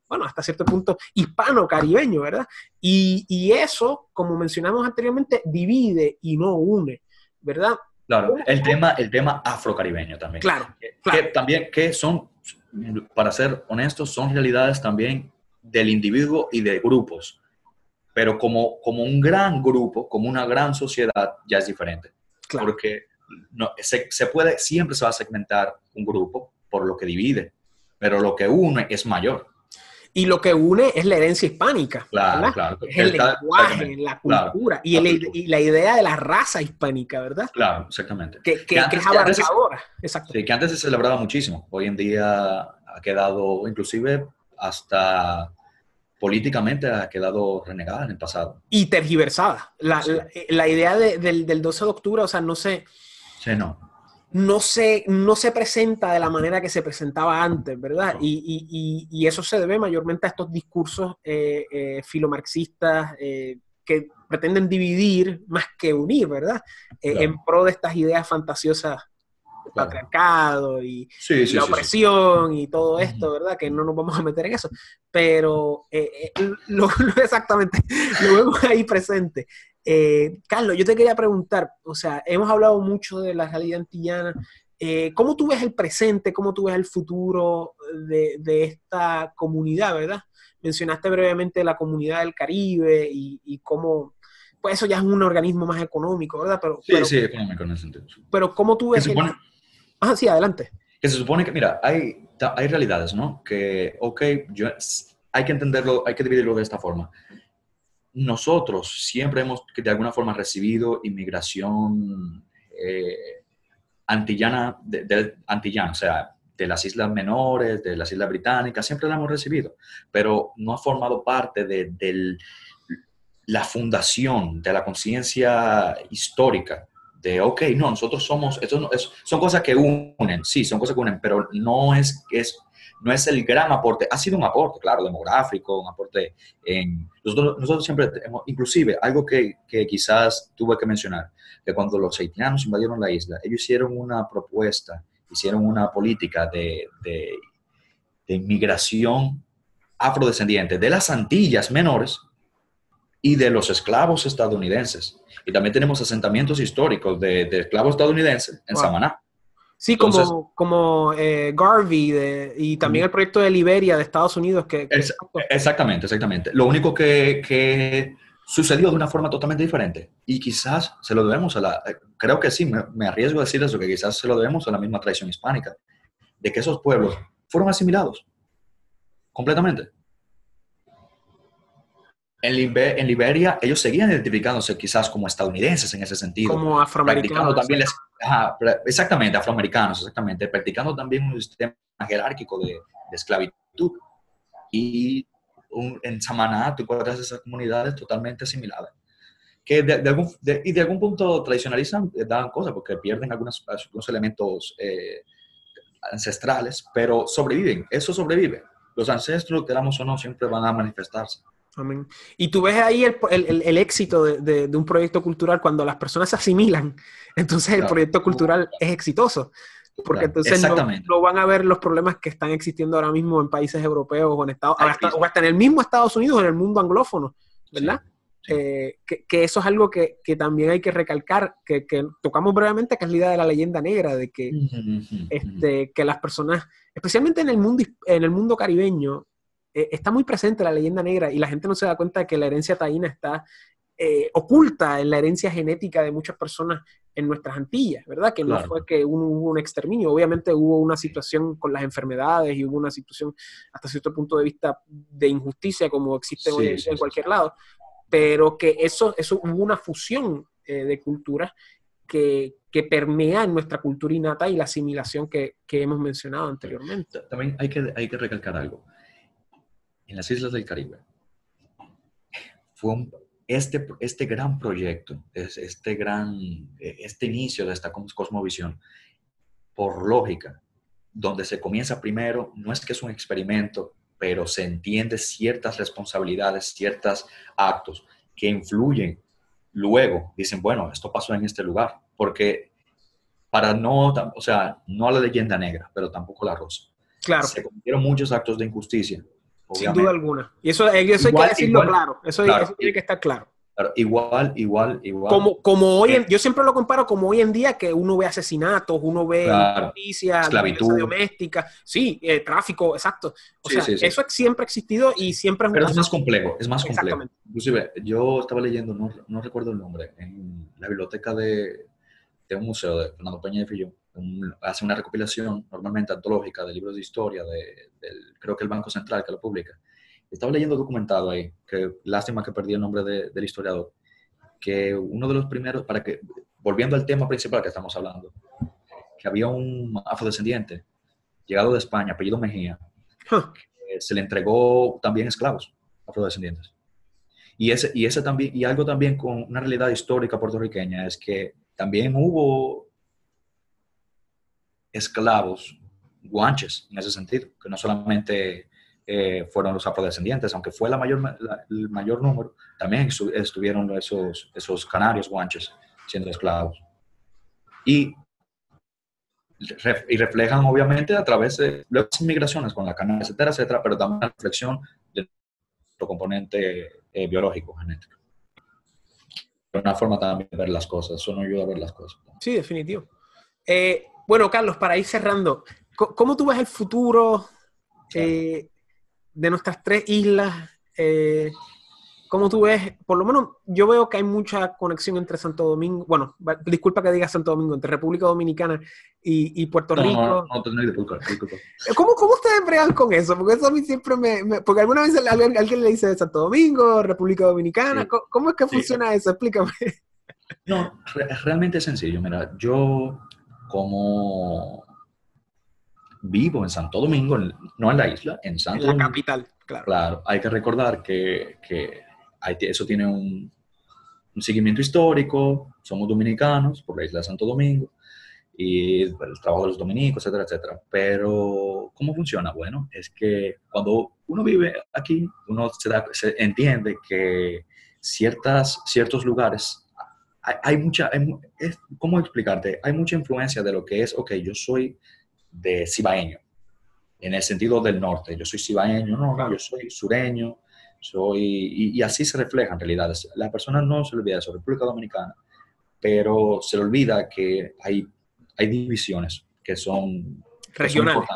bueno, hasta cierto punto hispano-caribeño, ¿verdad? Y eso, como mencionamos anteriormente, divide y no une, ¿verdad?
Claro, el tema afrocaribeño también.
Claro,
Que
claro.
también, que son, para ser honestos, son realidades también del individuo y de grupos. Pero como un gran grupo, como una gran sociedad, ya es diferente.
Claro.
Porque no, siempre se va a segmentar un grupo por lo que divide, pero lo que une es mayor.
Y lo que une es la herencia hispánica,
Claro,
¿verdad?
claro.
Es el lenguaje,
Exactamente.
la
Claro,
cultura
la cultura.
y la idea de la raza hispánica, ¿verdad?
Claro, exactamente.
Que es abarcadora. Exacto.
Sí, que antes se celebraba muchísimo. Hoy en día ha quedado, inclusive hasta políticamente ha quedado renegada en el pasado.
Y tergiversada.
Sí,
La idea del 12 de octubre, o sea,
sí, no.
no se presenta de la manera que se presentaba antes, ¿verdad?
No.
Y eso se debe mayormente a estos discursos filomarxistas que pretenden dividir más que unir, ¿verdad?
Claro,
En pro de estas ideas fantasiosas del
claro.
patriarcado
Sí,
y
sí,
la
sí, sí.
opresión y todo esto,
Ujú.
¿verdad? Que no nos vamos a meter en eso, pero exactamente, lo vemos ahí presente. Carlos, yo te quería preguntar, o sea, hemos hablado mucho de la realidad antillana. ¿Cómo tú ves el presente, cómo tú ves el futuro de esta comunidad, verdad? Mencionaste brevemente la comunidad del Caribe y cómo, pues eso ya es un organismo más económico, ¿verdad?
Sí, sí, económico en ese sentido.
Pero ¿cómo tú
Que
ves
se
el...
supone,
Ah, sí, adelante.
que se supone que, mira, hay realidades, ¿no? Que, ok, hay que entenderlo, hay que dividirlo de esta forma. Nosotros siempre hemos, de alguna forma, recibido inmigración antillana, antillana, o sea, de las islas menores, de las islas británicas, siempre la hemos recibido, pero no ha formado parte de la fundación, de la conciencia histórica, de, ok, no, nosotros somos, esto no, son cosas que unen, sí, son cosas que unen, pero no es el gran aporte. Ha sido un aporte, claro, demográfico, un aporte en... Nosotros siempre tenemos, inclusive, algo que quizás tuve que mencionar, que cuando los haitianos invadieron la isla, ellos hicieron una propuesta, hicieron una política de inmigración afrodescendiente de las Antillas menores y de los esclavos estadounidenses. Y también tenemos asentamientos históricos de esclavos estadounidenses en
Wow.
Samaná.
Sí,
Entonces,
como Garvey y también el proyecto de Liberia de Estados Unidos.
exactamente, exactamente. Lo único que sucedió de una forma totalmente diferente. Y quizás se lo debemos creo que sí, me arriesgo a decir eso, que quizás se lo debemos a la misma tradición hispánica, de que esos pueblos fueron asimilados completamente. En Liberia, ellos seguían identificándose quizás como estadounidenses en ese sentido,
Como
practicando
afroamericanos.
también, exactamente, afroamericanos, exactamente, practicando también un sistema jerárquico de esclavitud. Y en Samaná tú encuentras esas comunidades totalmente asimiladas, que de algún punto tradicionalizan, dan cosas, porque pierden algunos elementos ancestrales, pero sobreviven, eso sobrevive. Los ancestros, queramos o no, siempre van a manifestarse.
Amén. Y tú ves ahí el éxito de un proyecto cultural cuando las personas se asimilan, entonces el
Claro.
proyecto cultural es exitoso, porque
Claro.
entonces
Exactamente.
no van a ver los problemas que están existiendo ahora mismo en países europeos o en o hasta en el mismo Estados Unidos, en el mundo anglófono, ¿verdad?
Sí, sí.
Que eso es algo que también hay que recalcar, que tocamos brevemente, que es la idea de la leyenda negra, de que, que las personas, especialmente en el mundo caribeño, está muy presente la leyenda negra y la gente no se da cuenta de que la herencia taína está oculta en la herencia genética de muchas personas en nuestras Antillas, ¿verdad? Que
Claro.
no fue que hubo un exterminio, obviamente hubo una situación con las enfermedades y hubo una situación hasta cierto punto de vista de injusticia como existe hoy en cualquier lado, pero que eso hubo una fusión de culturas que permea en nuestra cultura innata y la asimilación que hemos mencionado anteriormente.
También hay que recalcar algo. En las islas del Caribe fue este gran proyecto, este inicio de esta cosmovisión, por lógica, donde se comienza primero, no es que es un experimento, pero se entiende ciertas responsabilidades, ciertos actos que influyen. Luego dicen, bueno, esto pasó en este lugar, porque para no, o sea, no a la leyenda negra, pero tampoco la rosa.
Claro.
Se cometieron muchos actos de injusticia, obviamente.
Sin duda alguna. Y eso hay que decirlo claro. Eso tiene que estar claro.
Claro, igual.
Como hoy yo siempre lo comparo como hoy en día, que uno ve asesinatos, uno ve injusticia, violencia doméstica, sí, tráfico, exacto. O sea, eso siempre ha existido y siempre es
Pero es más complejo, es más complejo.
Exactamente.
Inclusive, yo estaba leyendo, no recuerdo el nombre, en la biblioteca de un museo de Fernando Peña de Filló, hace una recopilación normalmente antológica de libros de historia, creo que el Banco Central que lo publica. Estaba leyendo documentado ahí, que lástima que perdí el nombre del historiador, que uno de los primeros, volviendo al tema principal que estamos hablando, que había un afrodescendiente llegado de España, apellido Mejía, que se le entregó también esclavos afrodescendientes. Y ese también, y algo también con una realidad histórica puertorriqueña es que también hubo esclavos guanches en ese sentido, que no solamente fueron los afrodescendientes, aunque fue el mayor número, también estuvieron esos canarios guanches siendo esclavos. Y reflejan obviamente a través de las migraciones con la cana, etcétera, pero también la reflexión de nuestro componente biológico, genético. Una forma también de ver las cosas, eso nos ayuda a ver las cosas.
Sí, definitivo. Bueno, Carlos, para ir cerrando, ¿cómo tú ves el futuro de nuestras tres islas? ¿Cómo tú ves? Por lo menos yo veo que hay mucha conexión entre Santo Domingo, bueno, disculpa que diga Santo Domingo, entre República Dominicana y Puerto Rico.
No, disculpa.
¿Cómo ustedes bregan con eso? Porque eso a mí siempre porque alguna vez alguien le dice Santo Domingo, República Dominicana. Sí. ¿Cómo es que funciona eso? Explícame.
No, realmente es sencillo. Mira, yo como vivo en Santo Domingo, no en la isla, en Santo Domingo.
En la capital, claro.
Claro, hay que recordar que eso tiene un seguimiento histórico, somos dominicanos por la isla de Santo Domingo y el trabajo de los dominicos, etcétera. Pero, ¿cómo funciona? Bueno, es que cuando uno vive aquí, uno se entiende que ciertos lugares, ¿cómo explicarte? Hay mucha influencia de lo que es, yo soy de cibaeño, en el sentido del norte, yo soy cibaeño, yo soy sureño, y así se refleja en realidad. La persona no se le olvida de eso, República Dominicana, pero se le olvida que hay divisiones que son
regionales.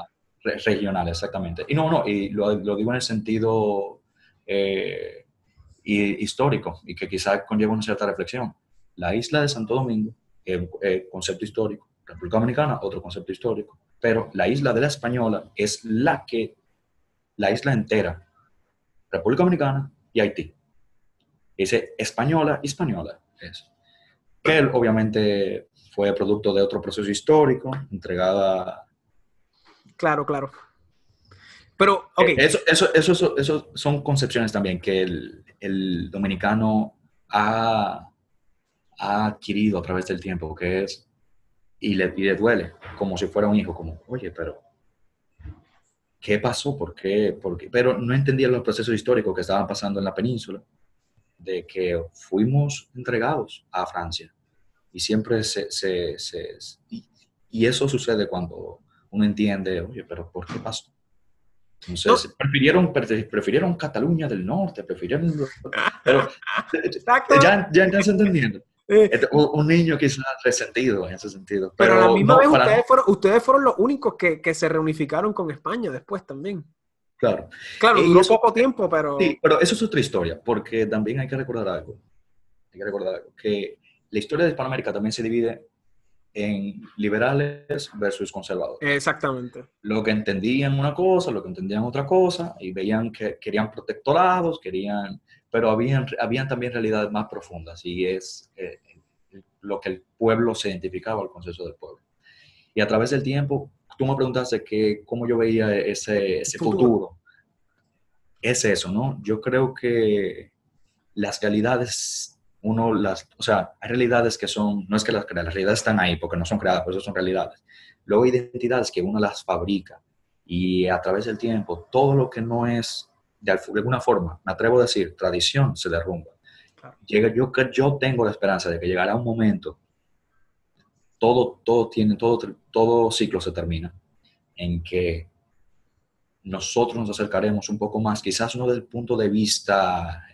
Regionales, exactamente. Y y lo digo en el sentido histórico, y que quizá conlleva una cierta reflexión. La isla de Santo Domingo, concepto histórico, República Dominicana, otro concepto histórico, pero la isla de la Española es la isla entera, República Dominicana y Haití. Dice Española es. Que obviamente fue producto de otro proceso histórico, entregada.
Claro. Pero, ok.
Eso son concepciones también que el dominicano ha adquirido a través del tiempo, que es y le duele, como si fuera un hijo, como, oye, pero ¿qué pasó? ¿Por qué? ¿Por qué? Pero no entendía los procesos históricos que estaban pasando en la península, de que fuimos entregados a Francia. Y siempre y eso sucede cuando uno entiende, oye, pero ¿por qué pasó?
No,
Entonces, prefirieron Cataluña del Norte, pero
exacto.
ya estás entendiendo.
Eh,
Un niño quizás resentido en ese sentido,
pero a la
pero
misma
no,
vez
para nada.
ustedes fueron los únicos que se reunificaron con España después también.
Claro.
Claro,
Y
duró
eso,
poco tiempo,
sí,
pero
pero eso es otra historia, porque también hay que recordar algo. Hay que recordar algo, que la historia de Hispanoamérica también se divide en liberales versus conservadores.
exactamente.
Lo que entendían una cosa, lo que entendían otra cosa, y veían que querían protectorados, pero habían también realidades más profundas, y es lo que el pueblo se identificaba, el consenso del pueblo. Y a través del tiempo, tú me preguntaste cómo yo veía ese
Futuro.
futuro. Es eso, ¿no? Yo creo que las realidades, o sea, hay realidades que son, no es que las realidades están ahí porque no son creadas, por eso son realidades. Luego hay identidades que uno las fabrica y a través del tiempo, todo lo que no es, de alguna forma, me atrevo a decir, tradición, se derrumba.
Claro.
Yo tengo la esperanza de que llegará un momento, todo ciclo se termina, en que nosotros nos acercaremos un poco más, quizás no del punto de vista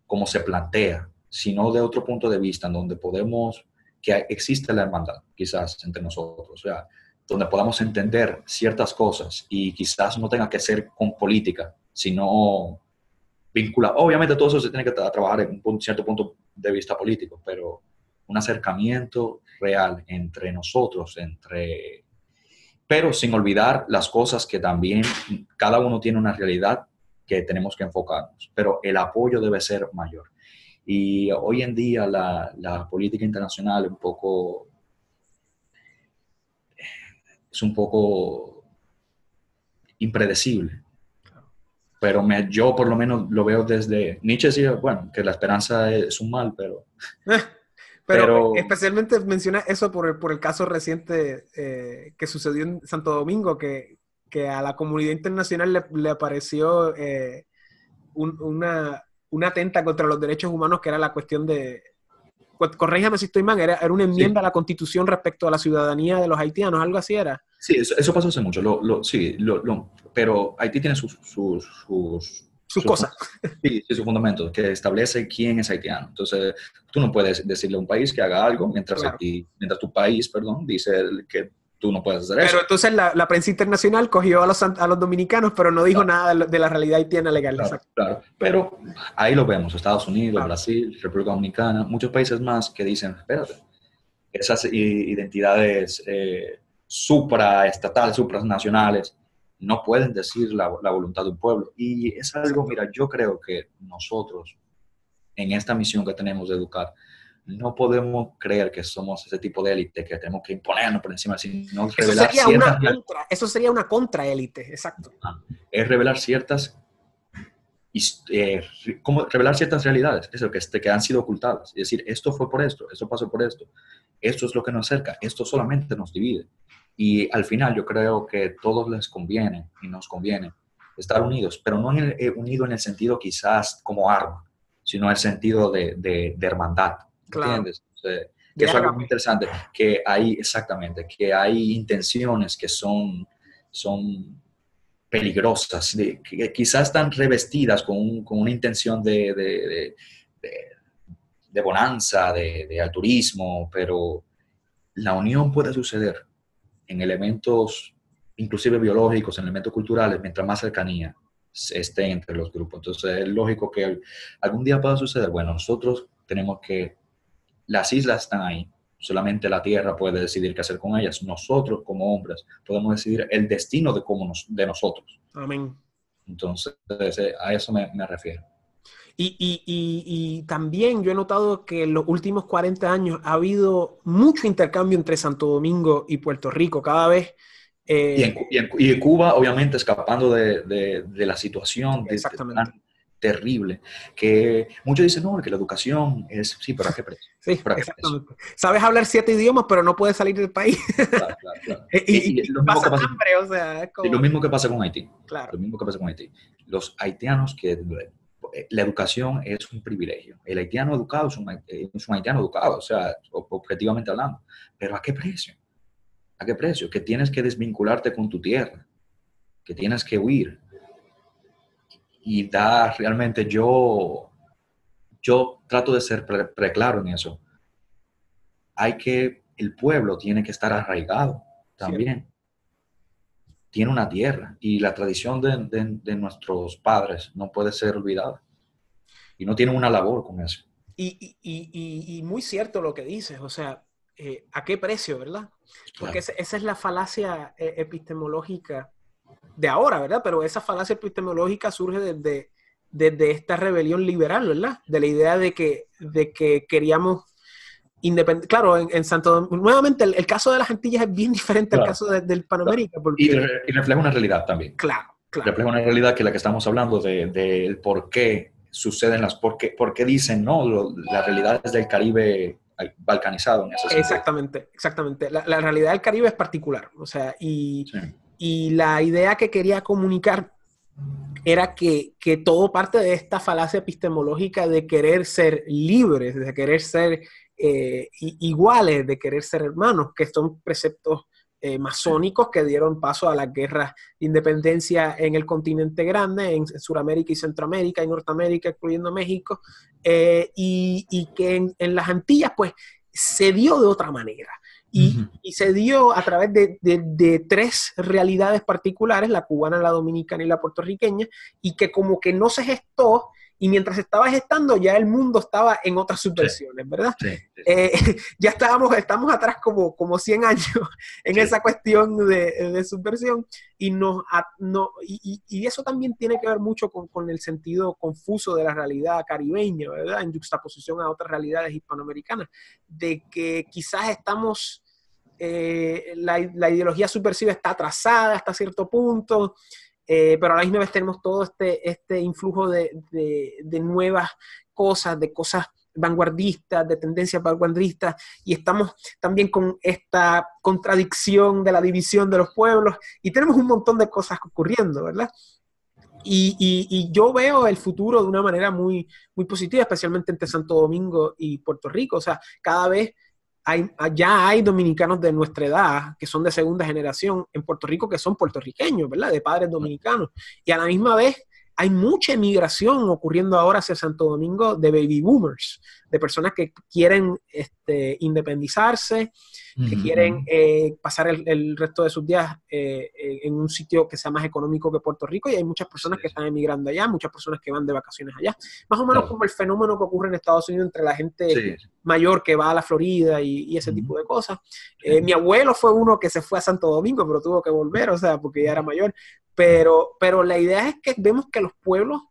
como se plantea, sino de otro punto de vista en donde que existe la hermandad, quizás entre nosotros, o sea, donde podamos entender ciertas cosas y quizás no tenga que ser con política, sino vincular. Obviamente todo eso se tiene que trabajar en un cierto punto de vista político, pero un acercamiento real entre nosotros, pero sin olvidar las cosas que también cada uno tiene una realidad que tenemos que enfocarnos, pero el apoyo debe ser mayor. Y hoy en día la política internacional es un poco impredecible, pero yo por lo menos lo veo desde Nietzsche decía, bueno, que la esperanza es un mal,
Pero
pero
especialmente menciona eso por el caso reciente que sucedió en Santo Domingo, que a la comunidad internacional le apareció una atenta contra los derechos humanos, que era la cuestión de, corrígame si estoy mal, era una enmienda
sí,
a la Constitución respecto a la ciudadanía de los haitianos, algo así era.
sí, eso pasó hace mucho, sí, pero Haití tiene
Sus cosas.
sí, sus fundamentos, que establece quién es haitiano. Entonces, tú no puedes decirle a un país que haga algo
Claro.
mientras tu país, perdón, dice que tú no puedes hacer
Pero
eso.
entonces la prensa internacional cogió a los dominicanos, pero no dijo
Claro,
nada de la realidad haitiana legal.
claro,
Exacto.
claro. Pero ahí lo vemos, Estados Unidos,
Claro.
Brasil, República Dominicana, muchos países más que dicen, espérate, esas identidades supraestatales, supranacionales, no pueden decir la voluntad de un pueblo. Y es algo,
Exacto.
mira, yo creo que nosotros, en esta misión que tenemos de educar, no podemos creer que somos ese tipo de élite que tenemos que imponernos por encima, sino revelar ciertas realidades.
Eso sería una contraélite, exacto.
Es revelar ciertas, como revelar ciertas realidades, eso que han sido ocultadas. Es decir, esto fue por esto pasó por esto es lo que nos acerca, esto solamente nos divide. Y al final yo creo que a todos les conviene y nos conviene estar unidos, pero no unido en el sentido quizás como arma, sino en el sentido de hermandad,
Claro.
¿entiendes? O sea, que
De
eso es algo muy
ágape.
interesante, que hay exactamente, que hay intenciones que son peligrosas, que quizás están revestidas con una intención de bonanza, de altruismo, pero la unión puede suceder en elementos, inclusive biológicos, en elementos culturales, mientras más cercanía esté entre los grupos. Entonces es lógico que algún día pueda suceder. Bueno, nosotros tenemos las islas están ahí, solamente la Tierra puede decidir qué hacer con ellas. Nosotros como hombres podemos decidir el destino de nosotros.
Amén.
Entonces a eso me refiero.
Y también yo he notado que en los últimos 40 años ha habido mucho intercambio entre Santo Domingo y Puerto Rico. Cada vez...
Y en Cuba, obviamente, escapando de la situación,
exactamente.
terrible, que muchos dicen, no, que la educación es, sí, pero ¿a qué precio?
Sí,
¿Pero a qué precio?
exactamente. Sabes hablar 7 idiomas, pero no puedes salir del país.
Claro, claro, claro.
Y
Lo mismo
pasa
que pasa,
hambre, o sea, es
sí, lo
como...
mismo que pasa con Haití.
Claro,
Lo mismo que pasa con Haití. Los haitianos que la educación es un privilegio. El haitiano educado es un haitiano educado, o sea, objetivamente hablando. Pero ¿a qué precio? ¿A qué precio? Que tienes que desvincularte con tu tierra, que tienes que huir. Y da realmente yo trato de ser preclaro en eso. El pueblo tiene que estar arraigado
cierto.
también. Tiene una tierra y la tradición de nuestros padres no puede ser olvidada. Y no tienen una labor con eso.
Y muy cierto lo que dices, o sea, ¿a qué precio, verdad? Porque
Claro.
esa es la falacia epistemológica de ahora, ¿verdad? Pero esa falacia epistemológica surge desde esta rebelión liberal, ¿verdad? De la idea de que queríamos independencia. Claro, en Santo Domingo, nuevamente el caso de las Antillas es bien diferente al
Claro,
caso del
claro.
Hispanoamérica,
Y,
porque,
y refleja una realidad también.
claro, claro.
Refleja una realidad que la que estamos hablando del por qué suceden por qué dicen, no, la realidad es del Caribe balcanizado en ese sentido.
Exactamente, exactamente. La realidad del Caribe es particular, o sea,
Sí.
y la idea que quería comunicar era que todo parte de esta falacia epistemológica de querer ser libres, de querer ser iguales, de querer ser hermanos, que son preceptos masónicos que dieron paso a las guerras de independencia en el continente grande, en Sudamérica y Centroamérica y Norteamérica, incluyendo México, y que en las Antillas, pues, se dio de otra manera. Y se dio a través de 3 realidades particulares, la cubana, la dominicana y la puertorriqueña, y que como que no se gestó, y mientras se estaba gestando ya el mundo estaba en otras subversiones, ¿verdad?
Sí, sí,
Ya estamos atrás como 100 años en
sí.
esa cuestión de subversión, y eso también tiene que ver mucho con el sentido confuso de la realidad caribeña, ¿verdad? En juxtaposición a otras realidades hispanoamericanas, de que quizás estamos... la ideología subversiva está atrasada hasta cierto punto, pero a la misma vez tenemos todo este influjo de nuevas cosas, de cosas vanguardistas, de tendencias vanguardistas, y estamos también con esta contradicción de la división de los pueblos, y tenemos un montón de cosas ocurriendo, ¿verdad? Y yo veo el futuro de una manera muy, muy positiva, especialmente entre Santo Domingo y Puerto Rico. O sea, cada vez ya hay dominicanos de nuestra edad que son de segunda generación en Puerto Rico que son puertorriqueños, ¿verdad? De padres dominicanos. Y a la misma vez hay mucha emigración ocurriendo ahora hacia Santo Domingo de baby boomers, de personas que quieren independizarse, que quieren pasar el resto de sus días en un sitio que sea más económico que Puerto Rico, y hay muchas personas que están emigrando allá, muchas personas que van de vacaciones allá, más o menos como el fenómeno que ocurre en Estados Unidos entre la gente mayor que va a la Florida y ese tipo de cosas. Mi abuelo fue uno que se fue a Santo Domingo, pero tuvo que volver, o sea, porque ya era mayor, pero la idea es que vemos que los pueblos,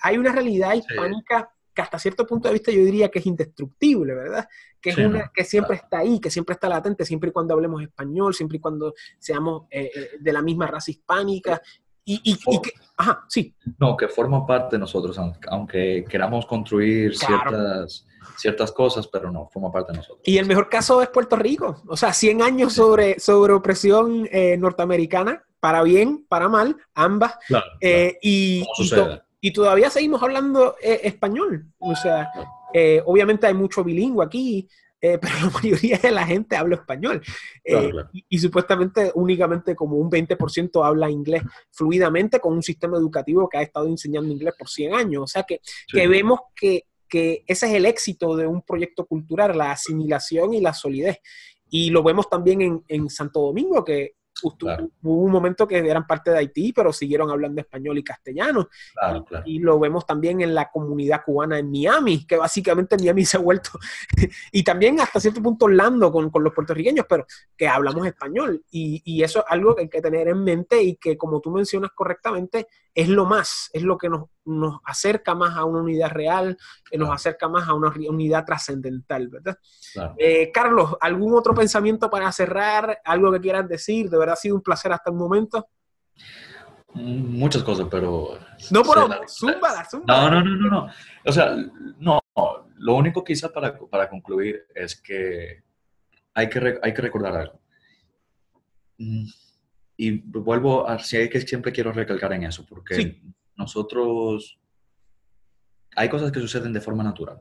hay una realidad hispánica que hasta cierto punto de vista yo diría que es indestructible, ¿verdad? Que es una que siempre está ahí, que siempre está latente, siempre y cuando hablemos español, siempre y cuando seamos de la misma raza hispánica. Y que, ajá, sí.
No, que forma parte de nosotros, aunque queramos construir ciertas cosas, pero no, forma parte de nosotros.
Y el mejor caso es Puerto Rico. O sea, 100 años sobre opresión norteamericana, para bien, para mal, ambas.
Claro, ¿cómo sucede?
Y todavía seguimos hablando español. O sea, obviamente hay mucho bilingüe aquí, pero la mayoría de la gente habla español.
Claro.
Y supuestamente únicamente como un 20% habla inglés fluidamente con un sistema educativo que ha estado enseñando inglés por 100 años. O sea, que vemos que ese es el éxito de un proyecto cultural, la asimilación y la solidez. Y lo vemos también en Santo Domingo, que hubo un momento que eran parte de Haití, pero siguieron hablando español y castellano.
Claro.
Y lo vemos también en la comunidad cubana en Miami, que básicamente Miami se ha vuelto, y también hasta cierto punto Orlando con los puertorriqueños, pero que hablamos español. Y eso es algo que hay que tener en mente y que, como tú mencionas correctamente, es lo que nos acerca más a una unidad real, nos acerca más a una unidad trascendental, ¿verdad?
Claro.
Carlos, ¿algún otro pensamiento para cerrar? ¿Algo que quieras decir? De verdad ha sido un placer hasta el momento.
Muchas cosas, pero
No,
sé
pero zúmbala,
no,
zúmbala.
no, no, no, no. O sea, no. Lo único quizás para concluir es que hay que recordar algo. Mm, Y vuelvo a, sí, es que siempre quiero recalcar en eso, porque
Sí,
nosotros, hay cosas que suceden de forma natural,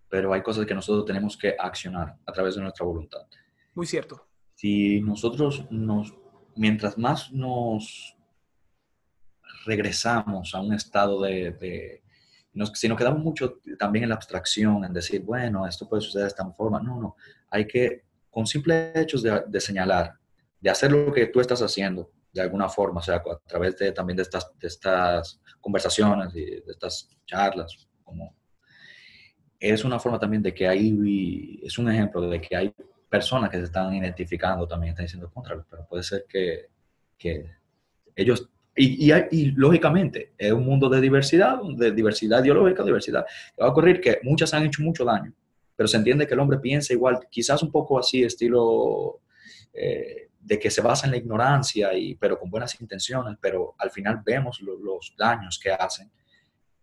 pero hay cosas que nosotros tenemos que accionar a través de nuestra voluntad.
muy cierto.
Si nosotros mientras más nos regresamos a un estado si nos quedamos mucho también en la abstracción, en decir, bueno, esto puede suceder de esta forma, no, no, hay que, con simples hechos de señalar, de hacer lo que tú estás haciendo, de alguna forma, o sea, a través también de estas conversaciones y de estas charlas, como es una forma también de que es un ejemplo de que hay personas que se están identificando también, están diciendo contra, pero puede ser que ellos, y lógicamente, es un mundo de diversidad ideológica, diversidad, que va a ocurrir que muchas han hecho mucho daño, pero se entiende que el hombre piensa igual, quizás un poco así, estilo de que se basa en la ignorancia, pero con buenas intenciones, pero al final vemos los daños que hacen,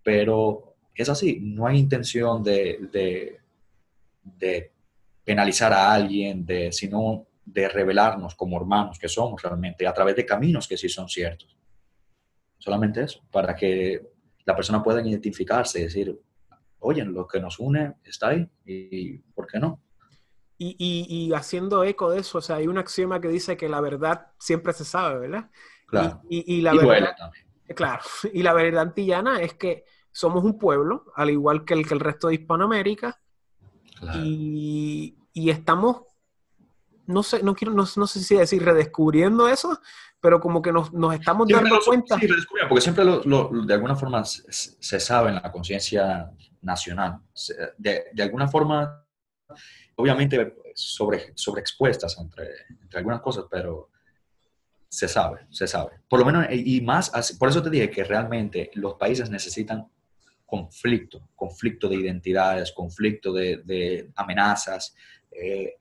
pero es así, no hay intención de penalizar a alguien, sino de revelarnos como hermanos que somos realmente a través de caminos que sí son ciertos. Solamente eso, para que la persona pueda identificarse y decir, oye, lo que nos une está ahí y ¿por qué no?
Y haciendo eco de eso, o sea, hay un axioma que dice que la verdad siempre se sabe, ¿verdad?
Claro.
Y la
Y
verdad,
duele también.
claro, y la verdad antillana es que somos un pueblo, al igual que el resto de Hispanoamérica,
Claro.
y estamos, no sé, no sé si decir redescubriendo eso, pero como que nos estamos
Siempre
dando cuenta.
sí, lo descubrimos, porque siempre de alguna forma se sabe en la conciencia nacional. De alguna forma, obviamente, sobreexpuestas entre algunas cosas, pero se sabe, se sabe. Por lo menos, y más, por eso te dije que realmente los países necesitan conflicto de identidades, conflicto de amenazas, eh,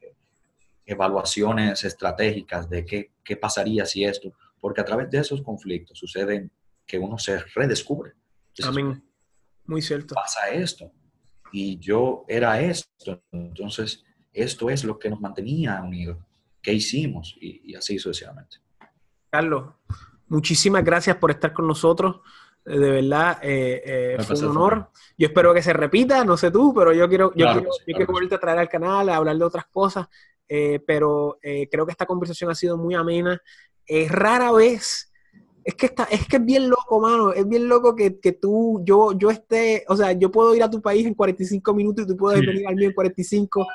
evaluaciones estratégicas de qué pasaría si esto, porque a través de esos conflictos suceden que uno se redescubre. Entonces,
Amén. Muy cierto.
pasa esto y yo era esto, entonces esto es lo que nos mantenía unidos. ¿Qué hicimos? Y así sucesivamente.
Carlos, muchísimas gracias por estar con nosotros. De verdad,
El
fue un
placer fue mío.
honor. Yo espero que se repita, no sé tú, pero
Claro que sí,
yo
claro
quiero
que sí.
volverte a traer al canal, a hablar de otras cosas, pero creo que esta conversación ha sido muy amena. Rara vez, es que es bien loco, mano, es bien loco que tú, yo esté, o sea, yo puedo ir a tu país en 45 minutos y tú puedes venir al mío en 45.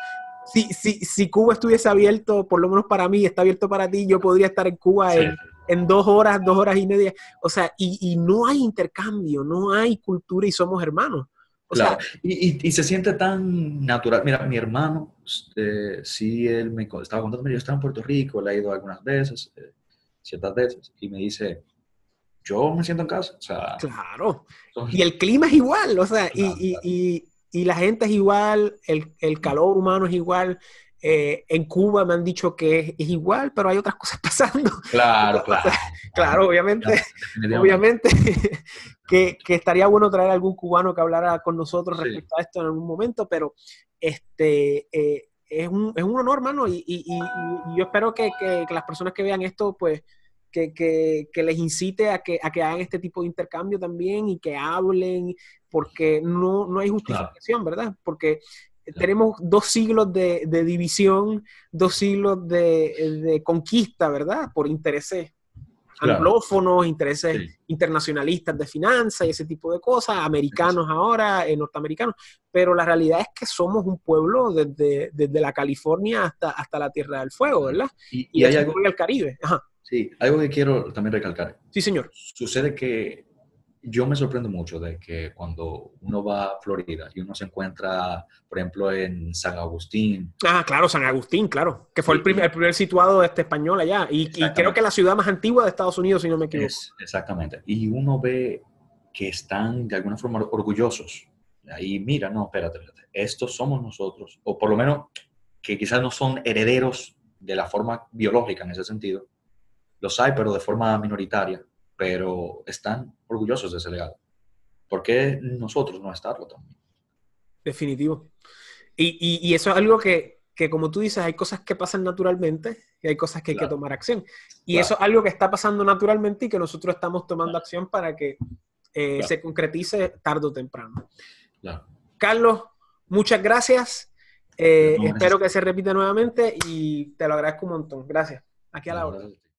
Si Cuba estuviese abierto, por lo menos para mí, está abierto para ti, yo podría estar en Cuba
Sí,
en 2 horas y media. O sea, y no hay intercambio, no hay cultura y somos hermanos. O sea,
claro. Y se siente tan natural. Mira, mi hermano, sí, él estaba contándome, yo estaba en Puerto Rico, él ha ido algunas veces, ciertas veces, y me dice, yo me siento en casa. O sea,
claro.
son-
Y el clima es igual, o sea,
claro, claro,
y la gente es igual, el calor humano es igual. En Cuba me han dicho que es igual, pero hay otras cosas pasando.
claro,
O sea,
claro,
claro,
claro,
obviamente,
definitivamente.
obviamente que estaría bueno traer algún cubano que hablara con nosotros
Sí,
respecto a esto en algún momento, pero es un honor, mano, y yo espero que las personas que vean esto, pues, que les incite a que hagan este tipo de intercambio también y que hablen, porque no hay
claro,
justificación, ¿verdad? Porque
claro,
tenemos 2 siglos de división, 2 siglos de conquista, ¿verdad? Por intereses
claro,
anglófonos, intereses
sí,
internacionalistas de finanzas y ese tipo de cosas,
es así.
americanos ahora, norteamericanos, pero la realidad es que somos un pueblo desde la California hasta la Tierra del Fuego,
Claro.
¿verdad? Y
Y hay
eso
algo,
incluye el Caribe. Ajá.
sí, algo que quiero también recalcar.
Sí, señor.
Sucede que yo me sorprendo mucho de que cuando uno va a Florida y uno se encuentra, por ejemplo, en San Agustín,
Ah, claro, San Agustín, claro, que fue
sí,
el primer situado español allá, y creo que
exactamente,
la ciudad más antigua de Estados Unidos, si no me equivoco.
exactamente, y uno ve que están de alguna forma orgullosos. Ahí, mira, no, espérate, estos somos nosotros, o por lo menos que quizás no son herederos de la forma biológica en ese sentido, los hay, pero de forma minoritaria, pero están orgullosos de ese legado. ¿Por qué nosotros no estarlo también?
Definitivo. Y eso es algo que, como tú dices, hay cosas que pasan naturalmente y hay cosas que hay que
Claro,
tomar acción. Y
claro,
eso es algo que está pasando naturalmente y que nosotros estamos tomando
claro,
acción para que
claro,
se concretice tarde o temprano.
claro.
Carlos, muchas gracias.
No,
Espero que se repita nuevamente y te lo agradezco un montón. Gracias. Aquí a la
no,
hora.
gracias.